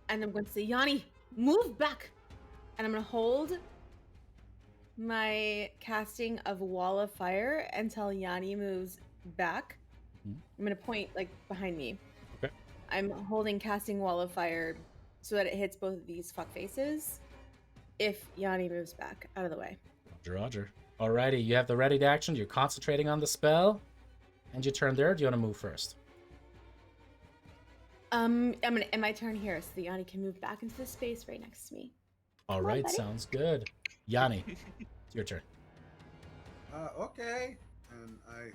Speaker 5: and I'm going to say, Yanni, move back. And I'm going to hold my casting of Wall of Fire until Yanni moves back. I'm going to point, like, behind me.
Speaker 2: Okay.
Speaker 5: I'm holding casting Wall of Fire so that it hits both of these fuck faces if Yanni moves back out of the way.
Speaker 2: Roger. Alrighty, you have the ready to action. You're concentrating on the spell. And you turn there. Do you want to move first?
Speaker 5: I'm gonna end my turn here so that Yanni can move back into the space right next to me.
Speaker 2: All
Speaker 5: Come on,
Speaker 2: right,
Speaker 5: buddy.
Speaker 2: sounds good. Yanni, it's your turn.
Speaker 1: Okay. And I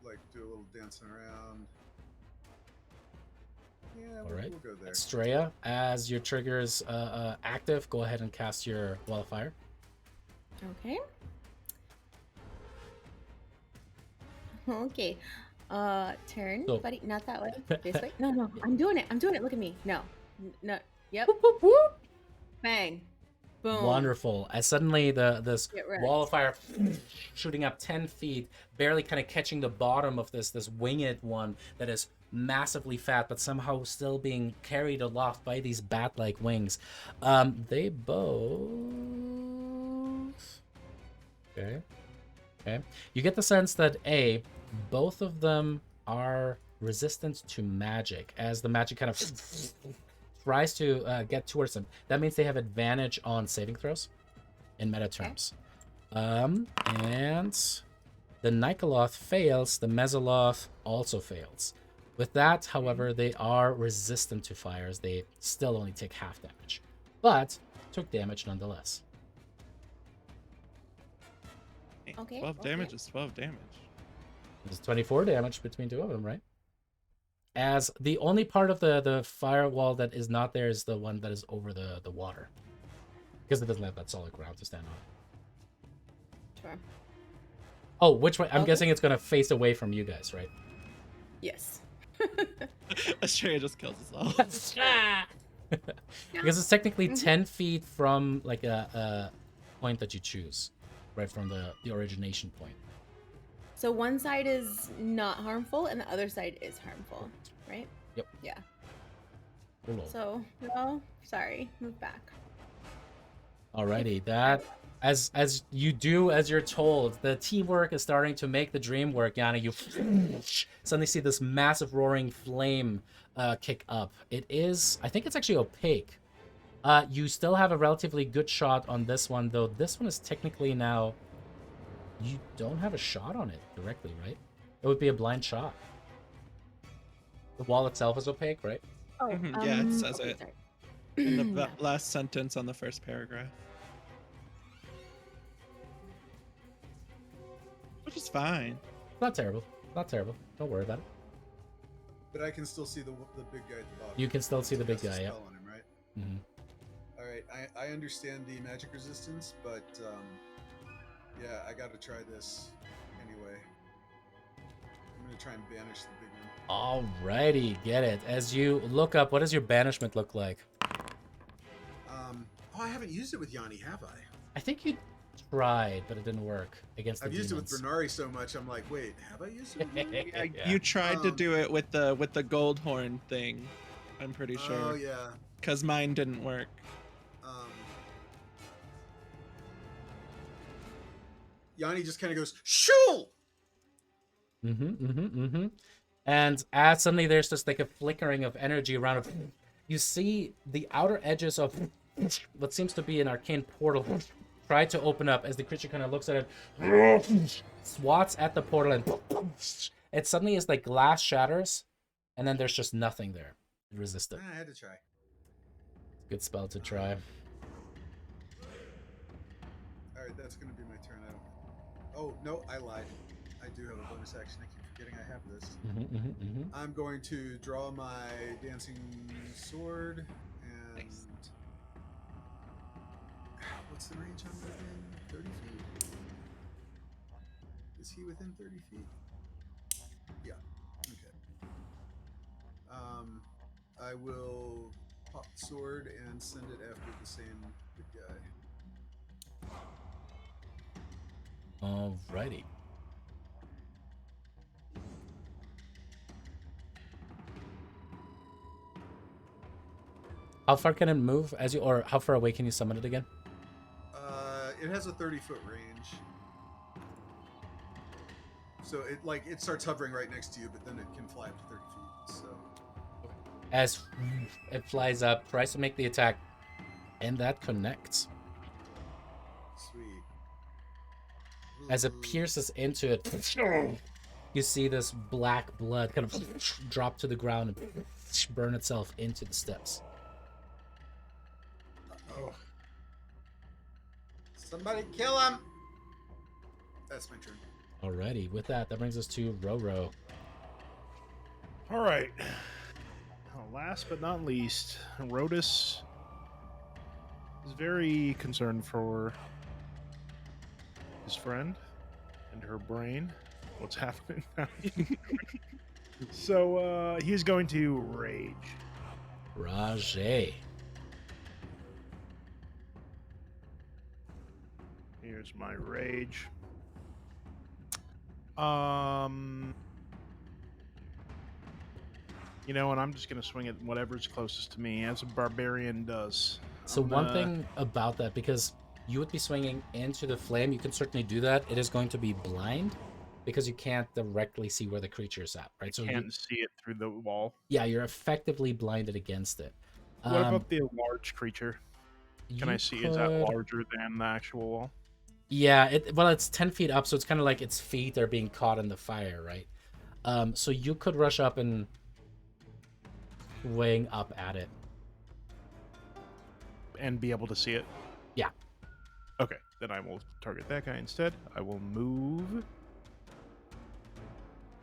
Speaker 1: like do a little dancing around. Yeah,
Speaker 2: All right.
Speaker 1: we'll go there.
Speaker 2: Estrella, as your trigger is active, go ahead and cast your Wall of Fire.
Speaker 5: Okay. Okay. Turn,
Speaker 2: So-
Speaker 5: buddy. Not that way. This way. No. I'm doing it. Look at me. No. No. Yep.
Speaker 2: Whoop, whoop, whoop.
Speaker 5: Bang. Boom.
Speaker 2: Wonderful. As suddenly this
Speaker 5: Get wrecked.
Speaker 2: wall of fire shooting up 10 feet, barely kind of catching the bottom of this winged one that is massively fat, but somehow still being carried aloft by these bat-like wings. They both... Okay. You get the sense that, A, both of them are resistant to magic, as the magic kind of tries to get towards them. That means they have advantage on saving throws in meta terms. And the Nikoloth fails, the Mezzaloth also fails. With that, however, they are resistant to fires. They still only take half damage, but took damage nonetheless.
Speaker 5: Okay,
Speaker 3: 12
Speaker 5: okay.
Speaker 3: damage is 12 damage.
Speaker 2: There's 24 damage between two of them, right? As the only part of the firewall that is not there is the one that is over the water. Because it doesn't have that solid ground to stand on.
Speaker 5: Sure.
Speaker 2: Oh, which way? I'm
Speaker 5: Okay.
Speaker 2: guessing it's going to face away from you guys, right?
Speaker 5: Yes.
Speaker 3: Australia just kills us all.
Speaker 2: Because it's technically 10 feet from like a point that you choose, right from the origination point.
Speaker 5: So one side is not harmful and the other side is harmful, right?
Speaker 2: Yep.
Speaker 5: Yeah.
Speaker 2: Cool.
Speaker 5: So, no, sorry, move back.
Speaker 2: Alrighty, that as you do as you're told, the teamwork is starting to make the dream work. Yanni, you suddenly see this massive roaring flame kick up. It is, I think it's actually opaque. You still have a relatively good shot on this one, though. This one is technically now, you don't have a shot on it directly, right? It would be a blind shot. The wall itself is opaque, right?
Speaker 5: Oh,
Speaker 3: Yeah, it says
Speaker 5: okay,
Speaker 3: it
Speaker 5: sorry.
Speaker 3: in the last sentence on the first paragraph. Which is fine.
Speaker 2: Not terrible. Not terrible. Don't worry about it.
Speaker 1: But I can still see the big guy at the bottom.
Speaker 2: You can still see the big
Speaker 1: Cast a
Speaker 2: guy, yeah.
Speaker 1: spell on him, right?
Speaker 2: Mm-hmm.
Speaker 1: All right, I understand the magic resistance, but yeah, I got to try this anyway. I'm gonna try and banish the big one.
Speaker 2: Alrighty, get it. As you look up, what does your banishment look like?
Speaker 1: Oh, I haven't used it with Yanni, have I?
Speaker 2: I think you tried, but it didn't work against the
Speaker 1: I've used it
Speaker 2: demons.
Speaker 1: with Bernari so much, I'm like, wait, have I used it with Yanni?
Speaker 2: Yeah.
Speaker 3: You tried to do it with the gold horn thing. I'm pretty sure.
Speaker 1: Oh yeah.
Speaker 3: Because mine didn't work.
Speaker 1: Yanni just kind of goes, shoo!
Speaker 2: And as suddenly there's just like a flickering of energy around it. You see the outer edges of what seems to be an arcane portal try to open up as the creature kind of looks at it, swats at the portal, and it suddenly is like glass shatters, and then there's just nothing there. Resist it.
Speaker 1: I had to try.
Speaker 2: Good spell to try.
Speaker 1: All right, that's gonna be my turn. Oh no, I lied. I do have a bonus action. I keep forgetting I have this. I'm going to draw my dancing sword and what's the range I'm within? 30 feet? Is he within 30 feet? Yeah. Okay. I will pop the sword and send it after the same big guy.
Speaker 2: Alrighty. How far can it move as you, or how far away can you summon it again?
Speaker 1: It has a 30-foot range. So it starts hovering right next to you, but then it can fly up to 30 feet. So
Speaker 2: As it flies up, tries to make the attack, and that connects.
Speaker 1: sweet.
Speaker 2: As it pierces into it, you see this black blood kind of drop to the ground and burn itself into the steps.
Speaker 1: Oh. Somebody kill him! That's my turn.
Speaker 2: Alrighty, with that brings us to Roro.
Speaker 6: All right. Last but not least, Rhodas is very concerned for his friend and her brain. What's happening now? So he's going to rage.
Speaker 2: Rajay.
Speaker 6: Here's my rage. You know, and I'm just gonna swing at whatever's closest to me, as a barbarian does.
Speaker 2: So one thing about that, because you would be swinging into the flame, you can certainly do that. It is going to be blind, because you can't directly see where the creature is at, right? So
Speaker 6: you can't see it through the wall.
Speaker 2: Yeah, you're effectively blinded against it.
Speaker 6: What about the large creature? Can I see? Is that larger than the actual wall?
Speaker 2: Yeah, it's 10 feet up, so it's kind of like its feet are being caught in the fire, right? So you could rush up and swing up at it.
Speaker 6: And be able to see it?
Speaker 2: Yeah.
Speaker 6: Okay, then I will target that guy instead. I will move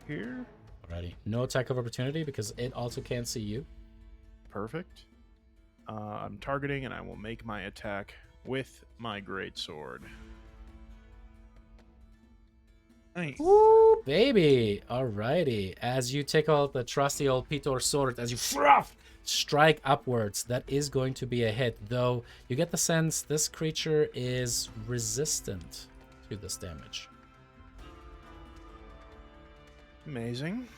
Speaker 6: here.
Speaker 2: Alrighty. No attack of opportunity because it also can't see you.
Speaker 6: Perfect. I'm targeting, and I will make my attack with my greatsword.
Speaker 3: Nice.
Speaker 2: Woo, baby. Alrighty. As you take out the trusty old Pitor sword, as you strike upwards. That is going to be a hit, though you get the sense this creature is resistant to this damage.
Speaker 6: Amazing.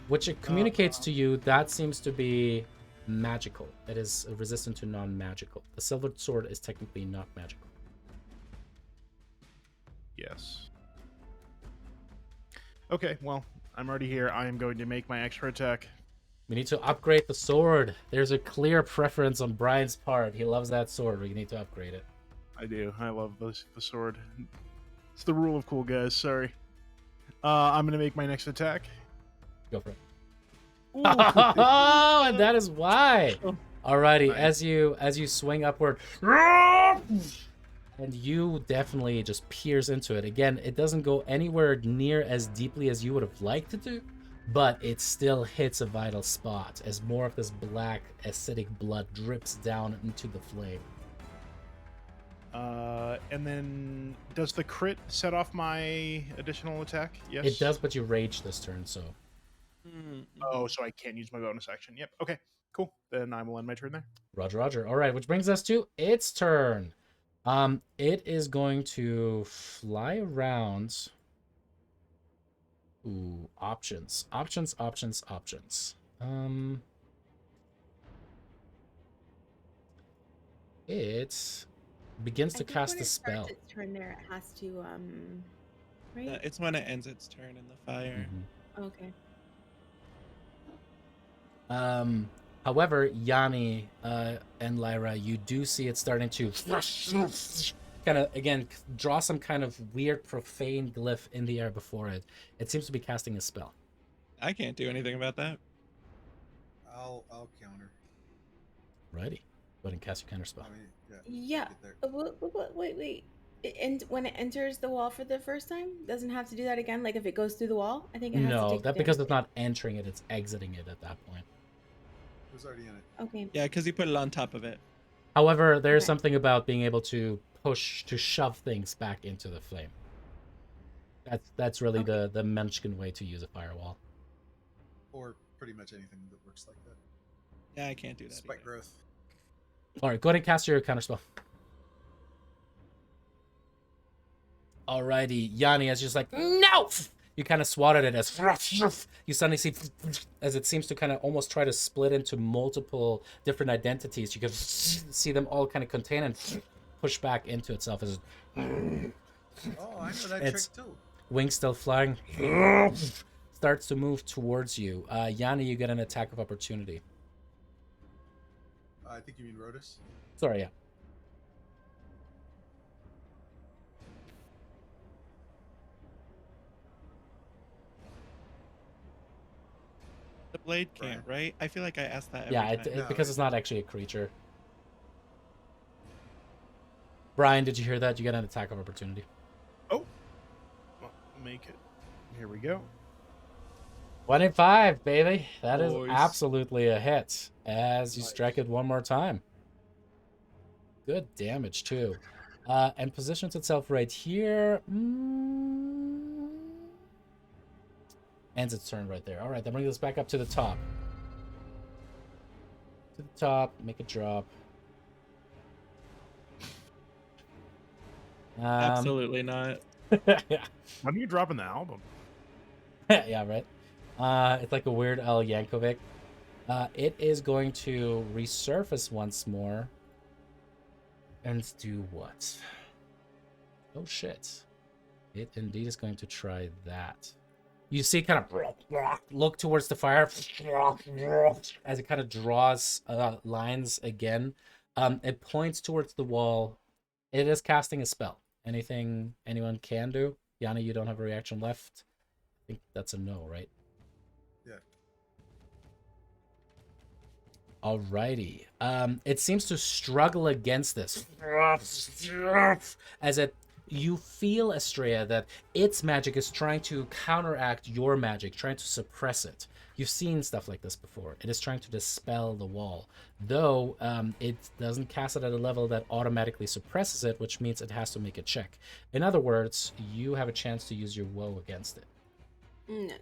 Speaker 2: Which it communicates to you that seems to be magical. It is resistant to non-magical. The silver sword is technically not magical.
Speaker 6: Yes. Okay, well, I'm already here. I am going to make my extra attack.
Speaker 2: We need to upgrade the sword. There's a clear preference on Brian's part. He loves that sword. We need to upgrade it.
Speaker 6: I do. I love the sword. It's the rule of cool guys. Sorry. I'm going to make my next attack.
Speaker 2: Go for it.
Speaker 6: Ooh.
Speaker 2: Oh, and that is why. Alrighty,
Speaker 6: Nice.
Speaker 2: as you swing upward, and you definitely just pierce into it. Again, it doesn't go anywhere near as deeply as you would have liked it to, but it still hits a vital spot as more of this black acidic blood drips down into the flame.
Speaker 6: And then does the crit set off my additional attack? Yes.
Speaker 2: It does, but you rage this turn, so
Speaker 6: Oh, so I can't use my bonus action. Yep. Okay. Cool. Then I will end my turn there.
Speaker 2: Roger, Roger. All right, which brings us to its turn. It is going to fly around. Ooh, options. It begins
Speaker 5: I
Speaker 2: to
Speaker 5: think
Speaker 2: cast
Speaker 5: when
Speaker 2: a
Speaker 5: it starts
Speaker 2: spell.
Speaker 5: its turn there, it has to right?
Speaker 3: It's when it ends its turn in the fire.
Speaker 5: Okay.
Speaker 2: However, Yanni and Lyra, you do see it starting to kind of, again, draw some kind of weird profane glyph in the air before it. It seems to be casting a spell.
Speaker 3: I can't do anything about that.
Speaker 1: I'll counter.
Speaker 2: Righty. Go ahead and cast your counter spell.
Speaker 1: I mean,
Speaker 5: Yeah.
Speaker 1: get there.
Speaker 5: Wait. And when it enters the wall for the first time, doesn't have to do that again. Like if it goes through the wall, I think it has to
Speaker 2: No,
Speaker 5: take the
Speaker 2: that because
Speaker 5: damage.
Speaker 2: it's not entering it, it's exiting it at that point.
Speaker 1: It was already in it.
Speaker 5: Okay.
Speaker 3: Yeah, because you put it on top of it.
Speaker 2: However, there's
Speaker 5: Okay.
Speaker 2: something about being able to shove things back into the flame. That's really
Speaker 5: Okay.
Speaker 2: the Munchkin way to use a firewall.
Speaker 1: Or pretty much anything that works like that.
Speaker 3: Yeah, I can't do that.
Speaker 1: Spike
Speaker 3: either.
Speaker 1: growth.
Speaker 2: All right, go ahead and cast your counterspell. Alrighty, Yanni is just like, no! You kind of swatted it as you suddenly see as it seems to kind of almost try to split into multiple different identities. You can see them all kind of contain and push back into itself as
Speaker 1: Oh, I know that
Speaker 2: It's-
Speaker 1: trick too.
Speaker 2: wings still flying. Starts to move towards you. Yanni, you get an attack of opportunity.
Speaker 1: I think you mean Rotus.
Speaker 2: Sorry, yeah.
Speaker 3: The blade can't, right? I feel like I asked that every
Speaker 2: Yeah,
Speaker 3: time.
Speaker 1: No,
Speaker 2: because it's not actually a creature. Brian, did you hear that? You get an attack of opportunity.
Speaker 6: Well, make it. Here we go.
Speaker 2: 1 in 5, baby. That is
Speaker 3: Nice.
Speaker 2: absolutely a hit. As you
Speaker 1: Nice.
Speaker 2: strike it one more time. Good damage, too. And positions itself right here. Ends its turn right there. All right, then bring this back up to the top. To the top. Make a drop.
Speaker 3: Absolutely not.
Speaker 2: Yeah.
Speaker 6: When are you dropping the album?
Speaker 2: Yeah, right. It's like a weird Al Yankovic. It is going to resurface once more. And do what? Oh shit. It indeed is going to try that. You see it kind of look towards the fire as it kind of draws lines again. It points towards the wall. It is casting a spell. Anything anyone can do? Yanni, you don't have a reaction left. I think that's a no, right?
Speaker 1: Yeah.
Speaker 2: Alrighty. It seems to struggle against this. As you feel, Estrella, that its magic is trying to counteract your magic, trying to suppress it. You've seen stuff like this before. It is trying to dispel the wall. Though, it doesn't cast it at a level that automatically suppresses it, which means it has to make a check. In other words, you have a chance to use your woe against it.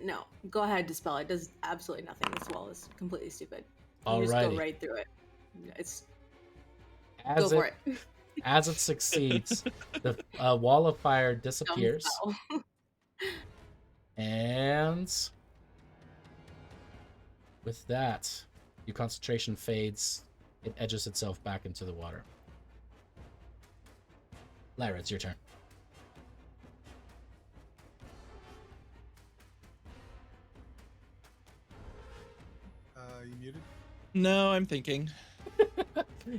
Speaker 5: No, go ahead, dispel. It does absolutely nothing. This wall is completely stupid. You just go
Speaker 2: Alrighty.
Speaker 5: right through it. It's go
Speaker 2: As
Speaker 5: for
Speaker 2: it
Speaker 5: it.
Speaker 2: as it succeeds, the wall of fire
Speaker 5: Dumb
Speaker 2: disappears,
Speaker 5: spell.
Speaker 2: and with that, your concentration fades. It edges itself back into the water. Lyra, it's your turn.
Speaker 1: You muted?
Speaker 3: No, I'm thinking.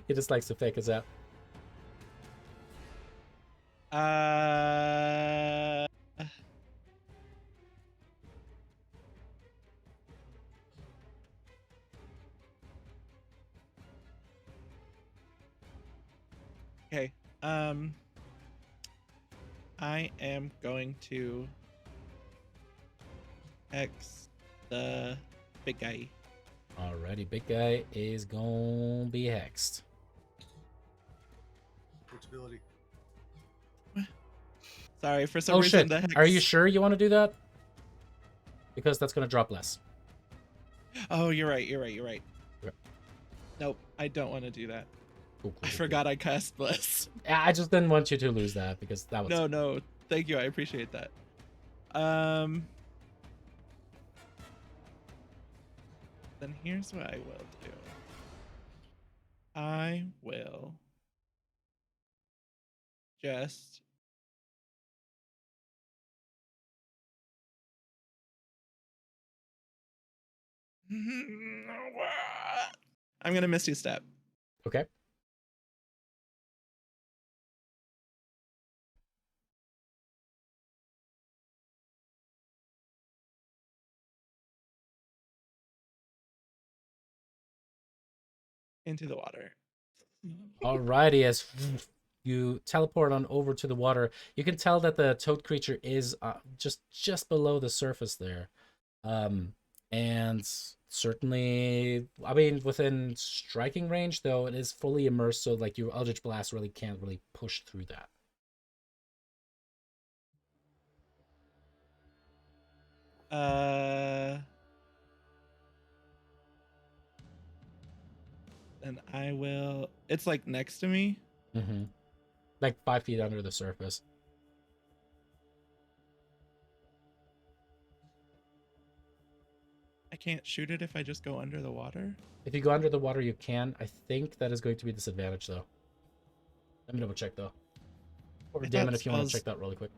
Speaker 2: He just likes to fake us out.
Speaker 3: Uh, okay. I am going to X the big guy.
Speaker 2: Alrighty, big guy is gonna be hexed.
Speaker 1: Which ability?
Speaker 3: Sorry, for some
Speaker 2: Oh
Speaker 3: reason
Speaker 2: shit!
Speaker 3: the hex.
Speaker 2: Are you sure you want to do that? Because that's gonna drop less.
Speaker 3: Oh, you're right. You're right.
Speaker 2: Yep.
Speaker 3: Nope, I don't want to do that.
Speaker 2: Cool,
Speaker 3: I forgot I cast Bless.
Speaker 2: Yeah, I just didn't want you to lose that because that was
Speaker 3: No, thank you. I appreciate that. Then here's what I will do. I will just I'm gonna Misty Step.
Speaker 2: okay.
Speaker 3: Into the water.
Speaker 2: Alrighty, as you teleport on over to the water, you can tell that the toad creature is just below the surface there, and certainly, I mean, within striking range, though it is fully immersed, so like your Eldritch Blast really can't really push through that.
Speaker 3: And I will. It's like next to me.
Speaker 2: Mm-hmm. Like 5 feet under the surface.
Speaker 3: I can't shoot it if I just go under the water.
Speaker 2: If you go under the water, you can. I think that is going to be disadvantage, though. Let me double check, though. Or
Speaker 3: I
Speaker 2: damn it,
Speaker 3: thought
Speaker 2: if you want to
Speaker 3: spells-
Speaker 2: check that really quick.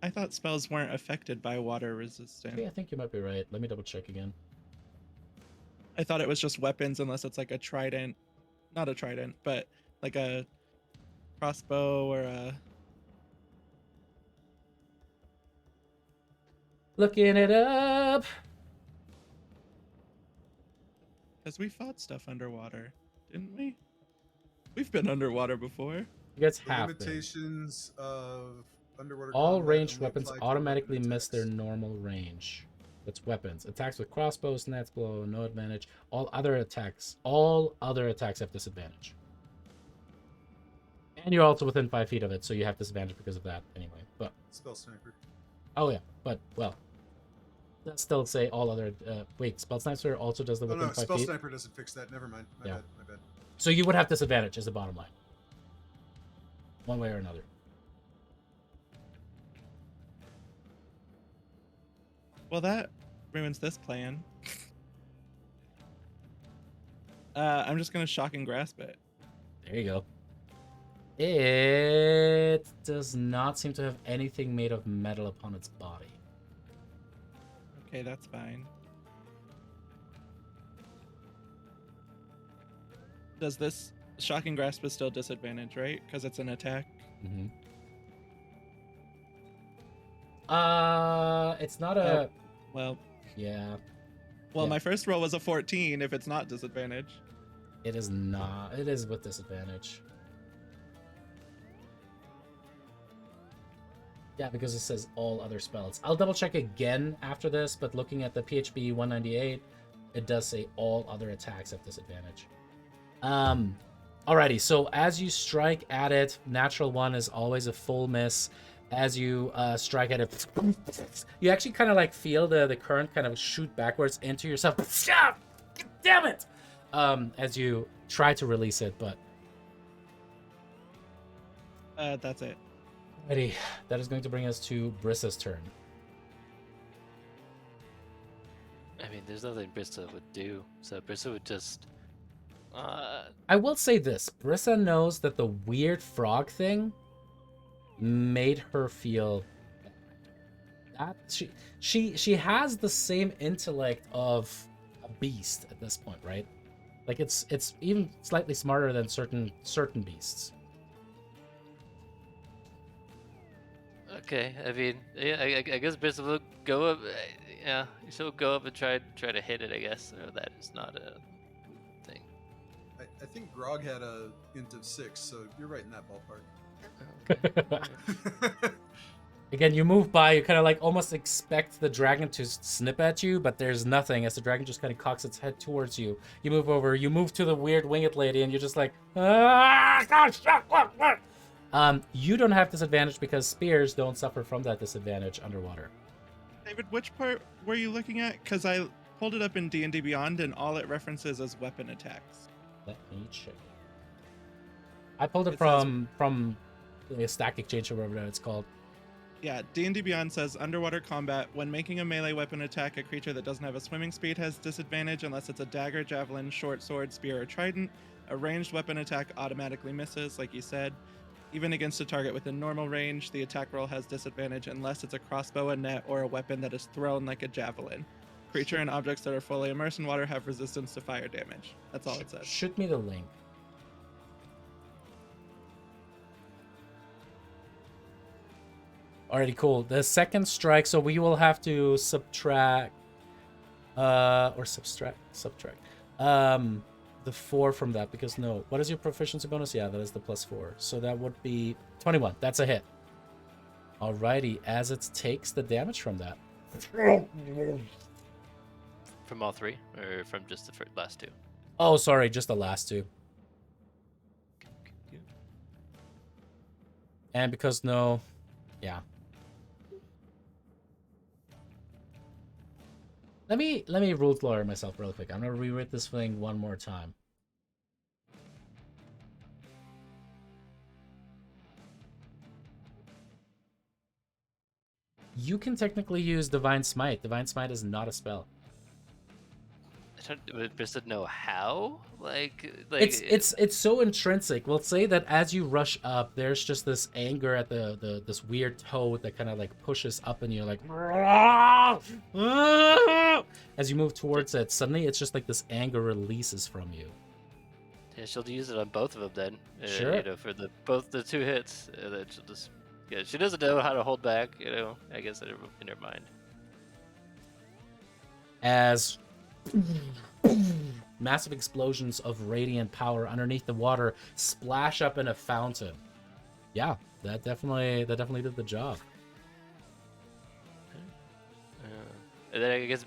Speaker 3: I thought spells weren't affected by water resistance.
Speaker 2: Yeah, I think you might be right. Let me double check again.
Speaker 3: I thought it was just weapons unless it's like a trident. Not a trident, but like a crossbow or a...
Speaker 2: Looking it up.
Speaker 3: Because we fought stuff underwater, didn't we? We've been underwater before.
Speaker 2: You guys
Speaker 1: The
Speaker 2: have been.
Speaker 1: limitations of underwater
Speaker 2: All
Speaker 1: combat
Speaker 2: ranged
Speaker 1: only
Speaker 2: weapons
Speaker 1: apply to
Speaker 2: automatically
Speaker 1: weapon
Speaker 2: miss their
Speaker 1: attacks.
Speaker 2: normal range. That's weapons. Attacks with crossbows, nets blow, no advantage. All other attacks have disadvantage. And you're also within 5 feet of it, so you have disadvantage because of that anyway. But
Speaker 1: Spell sniper.
Speaker 2: oh yeah, but well, let's still say all other. Wait, spell sniper also does the
Speaker 1: Oh
Speaker 2: within
Speaker 1: no,
Speaker 2: 5
Speaker 1: spell
Speaker 2: feet.
Speaker 1: sniper doesn't fix that. Never mind. My
Speaker 2: Yeah.
Speaker 1: bad. My bad.
Speaker 2: So you would have disadvantage, is the bottom line. One way or another.
Speaker 3: Well, that ruins this plan. I'm just gonna shock and grasp it.
Speaker 2: There you go. It does not seem to have anything made of metal upon its body.
Speaker 3: Okay, that's fine. Does this shock and grasp is still disadvantage, right? Because it's an attack.
Speaker 2: Mm-hmm. It's not a.
Speaker 3: Oh. Well,
Speaker 2: Yeah,
Speaker 3: well,
Speaker 2: Yeah.
Speaker 3: my first roll was a 14. If it's not disadvantage,
Speaker 2: it is not. It is with disadvantage. Yeah, because it says all other spells. I'll double check again after this, but looking at the PHB 198, it does say all other attacks have disadvantage. Alrighty, so as you strike at it, natural one is always a full miss. As you strike at it, you actually kind of like feel the current kind of shoot backwards into yourself. Damn it! as you try to release it, but
Speaker 3: That's it.
Speaker 2: alrighty, that is going to bring us to Brissa's turn.
Speaker 4: I mean, there's nothing Brissa would do, so Brissa would just.
Speaker 2: I will say this: Brissa knows that the weird frog thing made her feel that she has the same intellect of a beast at this point, right? Like it's even slightly smarter than certain beasts.
Speaker 4: Okay, I mean, yeah, I guess Brissa will go up. Yeah, she'll go up and try to hit it. I guess or that is not a thing.
Speaker 1: I think Grog had a int of 6, so you're right in that ballpark.
Speaker 4: Okay.
Speaker 2: Again, you move by, you kind of like almost expect the dragon to snip at you, but there's nothing as the dragon just kind of cocks its head towards you. You move over, you move to the weird winged lady, and you're just like, you don't have disadvantage because spears don't suffer from that disadvantage underwater.
Speaker 3: David, which part were you looking at? Because I pulled it up in D&D Beyond, and all it references as weapon attacks.
Speaker 2: Let me check. I pulled it
Speaker 3: It says-
Speaker 2: from the Stack Exchange or whatever it's called.
Speaker 3: Yeah, D&D Beyond says underwater combat. When making a melee weapon attack, a creature that doesn't have a swimming speed has disadvantage unless it's a dagger, javelin, short sword, spear, or trident. A ranged weapon attack automatically misses, like you said. Even against a target within normal range, the attack roll has disadvantage unless it's a crossbow, a net, or a weapon that is thrown like a javelin. Creature and objects that are fully immersed in water have resistance to fire damage. That's all it says.
Speaker 2: Shoot me the link. Alrighty, cool. The second strike, so we will have to subtract, the 4 from that, because no. What is your proficiency bonus? Yeah, that is the +4. So that would be 21. That's a hit. Alrighty, as it takes the damage from that.
Speaker 4: From all three, or from just the last two?
Speaker 2: Oh, sorry, just the last 2. And because no, yeah. Let me rule lawyer myself real quick. I'm gonna reread this thing one more time. You can technically use Divine Smite. Divine Smite is not a spell.
Speaker 4: I don't Brissa know how. Like
Speaker 2: It's so intrinsic. We'll say that as you rush up, there's just this anger at the this weird toad that kind of like pushes up, and you're like, as you move towards it, suddenly it's just like this anger releases from you.
Speaker 4: Yeah, she'll use it on both of them then.
Speaker 2: Sure.
Speaker 4: You know, for both the 2 hits, and then she'll just. Yeah, she doesn't know how to hold back. You know, I guess in her mind.
Speaker 2: As massive explosions of radiant power underneath the water splash up in a fountain. Yeah, that definitely did the job.
Speaker 4: And then I guess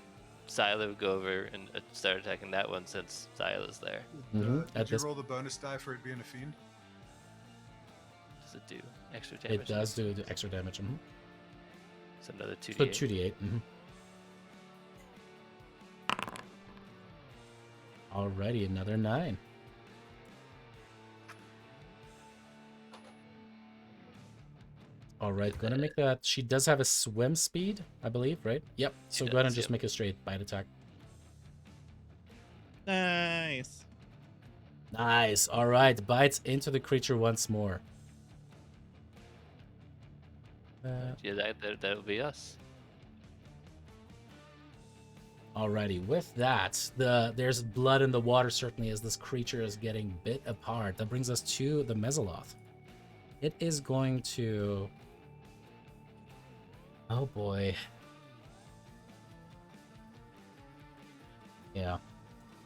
Speaker 4: Xyla would go over and start attacking that one since Xyla's there.
Speaker 1: Did you roll the bonus die for it being a fiend?
Speaker 4: Does it do extra damage?
Speaker 2: It does do the extra damage.
Speaker 4: It's another 2d8.
Speaker 2: So 2d8. Alrighty, another 9. Alright, gonna make that. She does have a swim speed, I believe, right? Yep. So go ahead and just make a straight bite attack.
Speaker 3: Nice.
Speaker 2: Nice. Alright, bites into the creature once more.
Speaker 4: Yeah, that'll be us.
Speaker 2: Alrighty, with that, there's blood in the water certainly as this creature is getting bit apart. That brings us to the Mesoloth. It is going to... Oh boy. Yeah.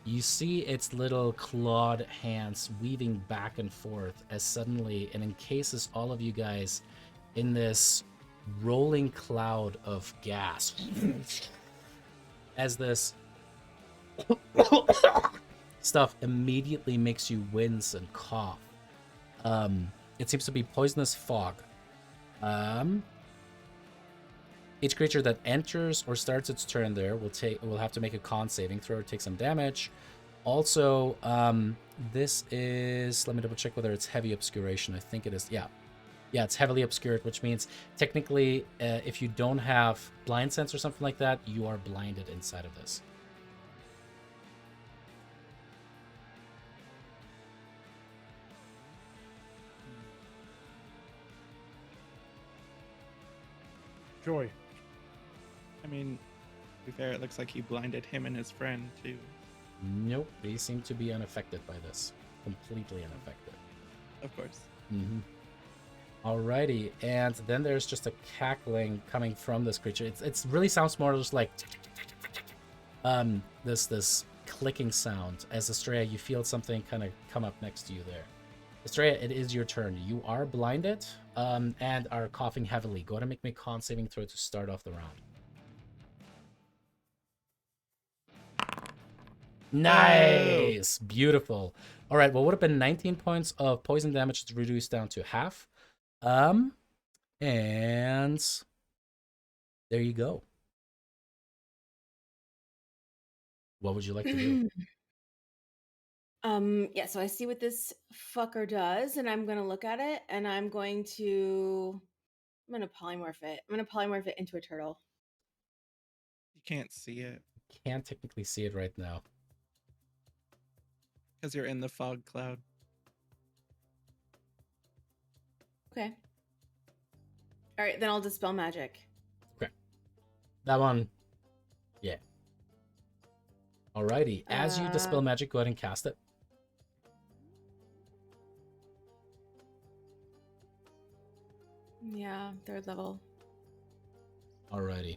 Speaker 2: You see its little clawed hands weaving back and forth as suddenly it encases all of you guys in this rolling cloud of gas. As this stuff immediately makes you wince and cough. It seems to be poisonous fog. Each creature that enters or starts its turn there will have to make a con saving throw or take some damage. Also, this is, let me double check whether it's heavy obscuration. I think it is. Yeah, it's heavily obscured, which means technically, if you don't have blind sense or something like that, you are blinded inside of this.
Speaker 6: Joy.
Speaker 3: I mean, to be fair, it looks like he blinded him and his friend too.
Speaker 2: Nope, they seem to be unaffected by this. Completely unaffected.
Speaker 3: Of course.
Speaker 2: Mm-hmm. Alrighty, and then there's just a cackling coming from this creature. It's really sounds more just like this clicking sound. As Estrella, you feel something kind of come up next to you there. Estrella, it is your turn. You are blinded and are coughing heavily. Go ahead and make me a con saving throw to start off the round. Nice! Beautiful. All right, well, would have been 19 points of poison damage to reduce down to half. And there you go. What would you like to do?
Speaker 5: Yeah, so I see what this fucker does, and I'm gonna look at it, and I'm gonna polymorph it. I'm gonna polymorph it into a turtle.
Speaker 3: You can't see it
Speaker 2: Can't technically see it right now.
Speaker 3: because you're in the fog cloud.
Speaker 5: Okay. All right, then I'll dispel magic.
Speaker 2: That one, yeah. Alrighty, as you dispel magic, go ahead and cast it.
Speaker 5: Yeah, 3rd level.
Speaker 2: Alrighty.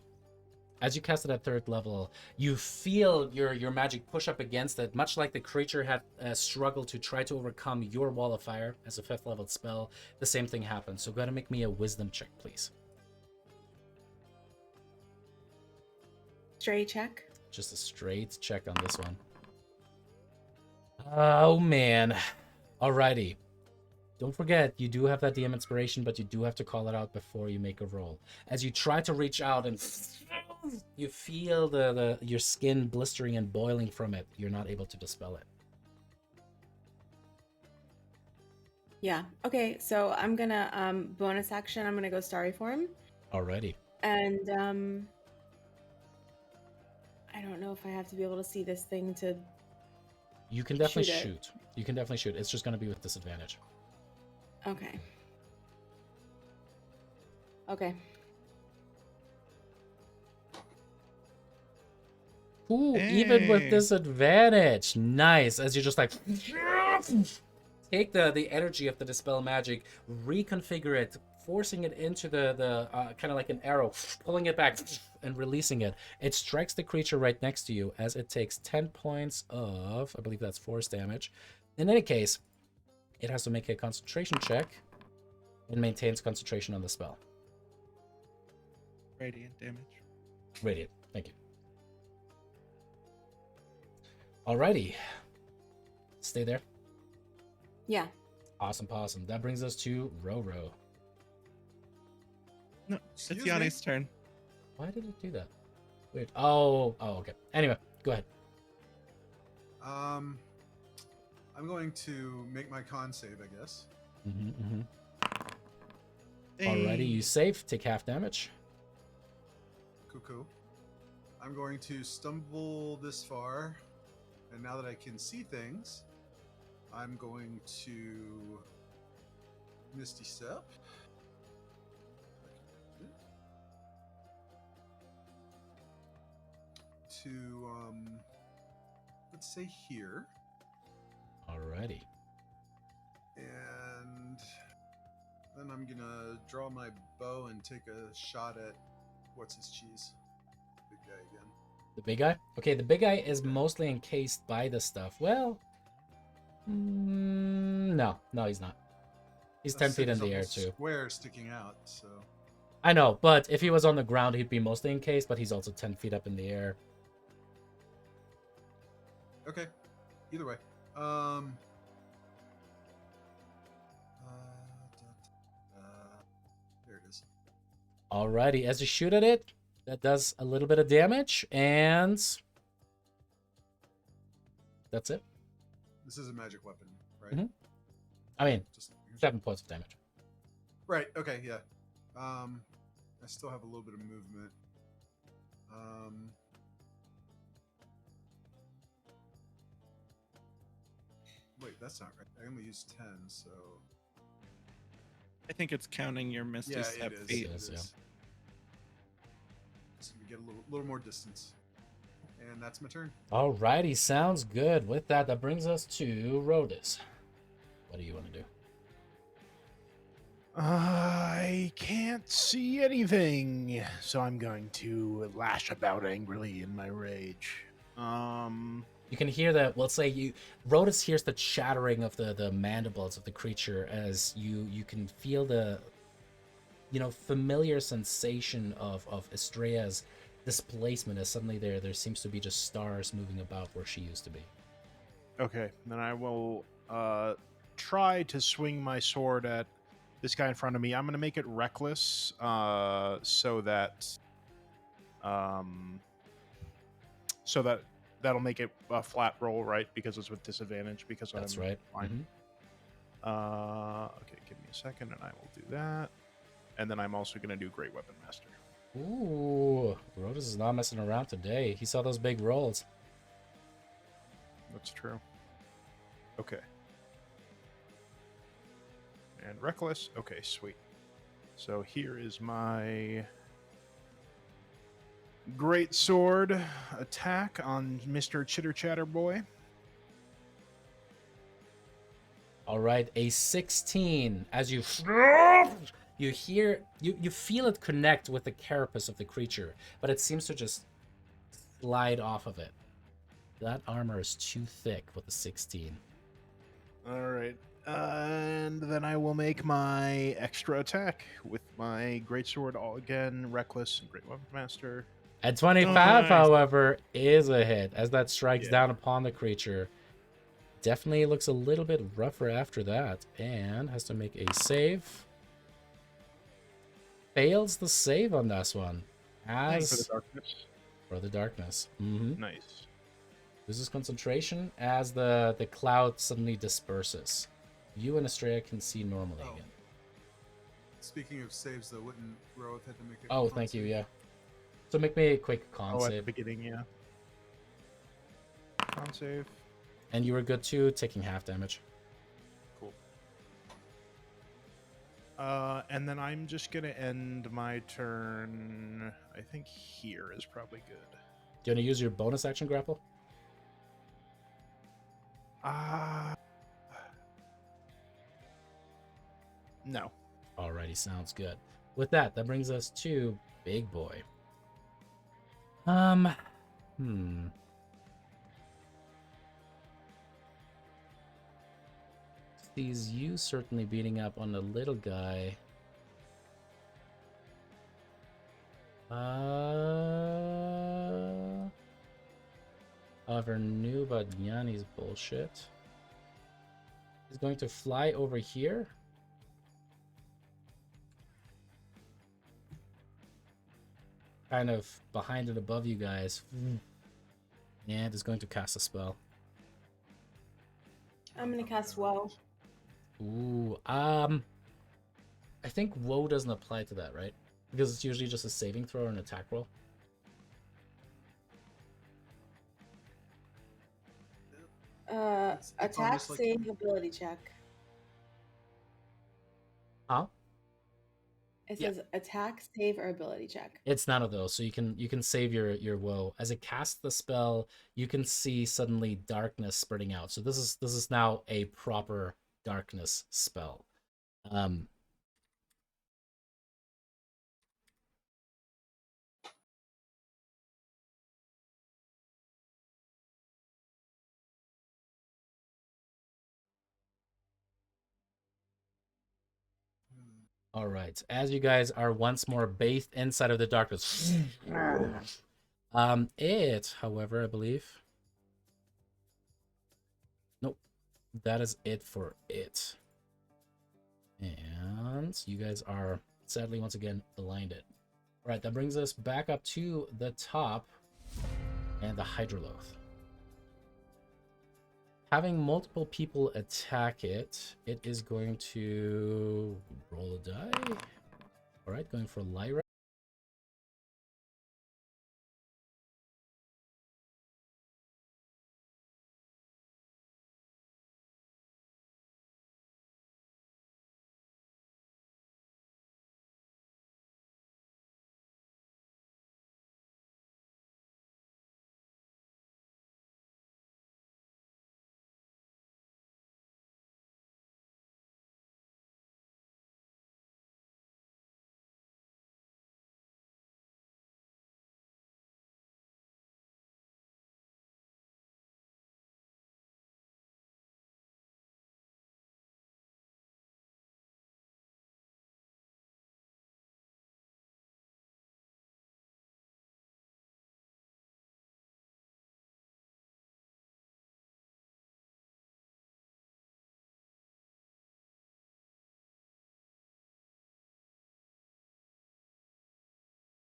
Speaker 2: As you cast it at 3rd level, you feel your magic push up against it, much like the creature had struggled to try to overcome your wall of fire as a 5th level spell. The same thing happens. So go ahead and make me a wisdom check, please.
Speaker 5: Straight check.
Speaker 2: Just a straight check on this one. Oh, man. Alrighty. Don't forget, you do have that DM inspiration, but you do have to call it out before you make a roll. As you try to reach out and you feel your skin blistering and boiling from it, you're not able to dispel it.
Speaker 5: Yeah. Okay, so I'm gonna bonus action. I'm gonna go starry form.
Speaker 2: Alrighty.
Speaker 5: And I don't know if I have to be able to see this thing to.
Speaker 2: You can definitely
Speaker 5: shoot it.
Speaker 2: shoot. You can definitely shoot. It's just going to be with disadvantage.
Speaker 5: Okay. Okay.
Speaker 2: Ooh, even with
Speaker 3: Hey.
Speaker 2: disadvantage. Nice. As you just like take the energy of the dispel magic, reconfigure it, forcing it into the kind of like an arrow, pulling it back and releasing it. It strikes the creature right next to you as it takes 10 points of, I believe that's force damage. In any case, it has to make a concentration check and maintains concentration on the spell.
Speaker 3: Radiant damage.
Speaker 2: Radiant. Thank you. Alrighty. Stay there.
Speaker 5: Yeah.
Speaker 2: Awesome possum. That brings us to Roro.
Speaker 3: No,
Speaker 1: Excuse
Speaker 3: it's
Speaker 1: me?
Speaker 3: Yanni's turn.
Speaker 2: Why did it do that? Weird. Oh, okay. Anyway, go ahead.
Speaker 1: I'm going to make my con save, I guess.
Speaker 2: Alrighty, you save. Take half damage.
Speaker 1: Cuckoo. I'm going to stumble this far, and now that I can see things, I'm going to Misty Step. To, let's say here.
Speaker 2: Alrighty.
Speaker 1: And then I'm gonna draw my bow and take a shot at what's his cheese? Big guy again.
Speaker 2: The big guy? Okay, the big guy is mostly encased by the stuff. Well, no, he's not. He's 10 feet in the air, too.
Speaker 1: Square sticking out, so.
Speaker 2: I know, but if he was on the ground, he'd be mostly encased, but he's also 10 feet up in the air.
Speaker 1: Okay. Either way. There it is.
Speaker 2: Alrighty, as you shoot at it, that does a little bit of damage, and that's it.
Speaker 1: This is a magic weapon, right?
Speaker 2: Mhm. I mean,
Speaker 1: Just
Speaker 2: 7 points of damage.
Speaker 1: right. Okay. Yeah. I still have a little bit of movement. Wait, that's not right. I only used 10, so
Speaker 3: I think it's counting your Misty
Speaker 1: yeah,
Speaker 3: Step
Speaker 1: it is.
Speaker 3: feet.
Speaker 2: It is, yeah.
Speaker 1: Just gonna get a little more distance, and that's my turn.
Speaker 2: Alrighty, sounds good. With that, that brings us to Rhodus. What do you want to do?
Speaker 6: I can't see anything, so I'm going to lash about angrily in my rage.
Speaker 2: You can hear the, let's say Rhodus hears the chattering of the mandibles of the creature as you can feel the, familiar sensation of Estrella's displacement as suddenly there seems to be just stars moving about where she used to be.
Speaker 6: Okay, then I will try to swing my sword at this guy in front of me. I'm going to make it reckless, so that that'll make it a flat roll, right? Because it's with disadvantage. Because
Speaker 2: That's
Speaker 6: I'm
Speaker 2: right.
Speaker 6: fine. Okay, give me a second, and I will do that. And then I'm also going to do Great Weapon Master.
Speaker 2: Ooh, Rhodus is not messing around today. He saw those big rolls.
Speaker 6: That's true. Okay. And reckless. Okay, sweet. So here is my great sword attack on Mr. Chitter Chatter Boy.
Speaker 2: All right, a 16. As you hear, you feel it connect with the carapace of the creature, but it seems to just slide off of it. That armor is too thick with the 16.
Speaker 6: All right. And then I will make my extra attack with my greatsword all again, reckless and great weapon master.
Speaker 2: At 25,
Speaker 3: Nice.
Speaker 2: however, is a hit as that strikes
Speaker 6: Yeah.
Speaker 2: down upon the creature. Definitely looks a little bit rougher after that and has to make a save. Fails the save on this one.
Speaker 6: For the darkness.
Speaker 2: For the darkness. Mm-hmm.
Speaker 6: Nice.
Speaker 2: Loses concentration as the cloud suddenly disperses. You and Estrella can see normally
Speaker 1: Oh.
Speaker 2: again.
Speaker 1: Speaking of saves, though, wouldn't Roeth had to make a
Speaker 2: Oh,
Speaker 1: con
Speaker 2: thank you,
Speaker 1: save?
Speaker 2: yeah. So make me a quick con
Speaker 6: At the
Speaker 2: save.
Speaker 6: beginning, yeah. Con save.
Speaker 2: And you were good too, taking half damage.
Speaker 6: Cool. And then I'm just gonna end my turn. I think here is probably good.
Speaker 2: Do you want to use your bonus action grapple?
Speaker 6: No.
Speaker 2: Alrighty, sounds good. With that brings us to Big Boy. Sees you certainly beating up on the little guy. However, knew about Yanni's bullshit. He's going to fly over here. Kind of behind and above you guys. And is going to cast a spell.
Speaker 5: I'm gonna cast Woe.
Speaker 2: Ooh, I think Woe doesn't apply to that, right? Because it's usually just a saving throw or an attack roll.
Speaker 1: It's
Speaker 5: Attack,
Speaker 1: almost like-
Speaker 5: save, ability check.
Speaker 2: Huh?
Speaker 5: It
Speaker 2: Yeah.
Speaker 5: says attack, save, or ability check.
Speaker 2: It's none of those, so you can save your Woe. As it casts the spell, you can see suddenly darkness spreading out. So this is now a proper darkness spell. All right. As you guys are once more bathed inside of the darkness. It, however, I believe. Nope. That is it for it. And you guys are sadly once again blinded. All right, that brings us back up to the top and the Hydroloth. Having multiple people attack it, it is going to roll a die. All right, going for Lyra.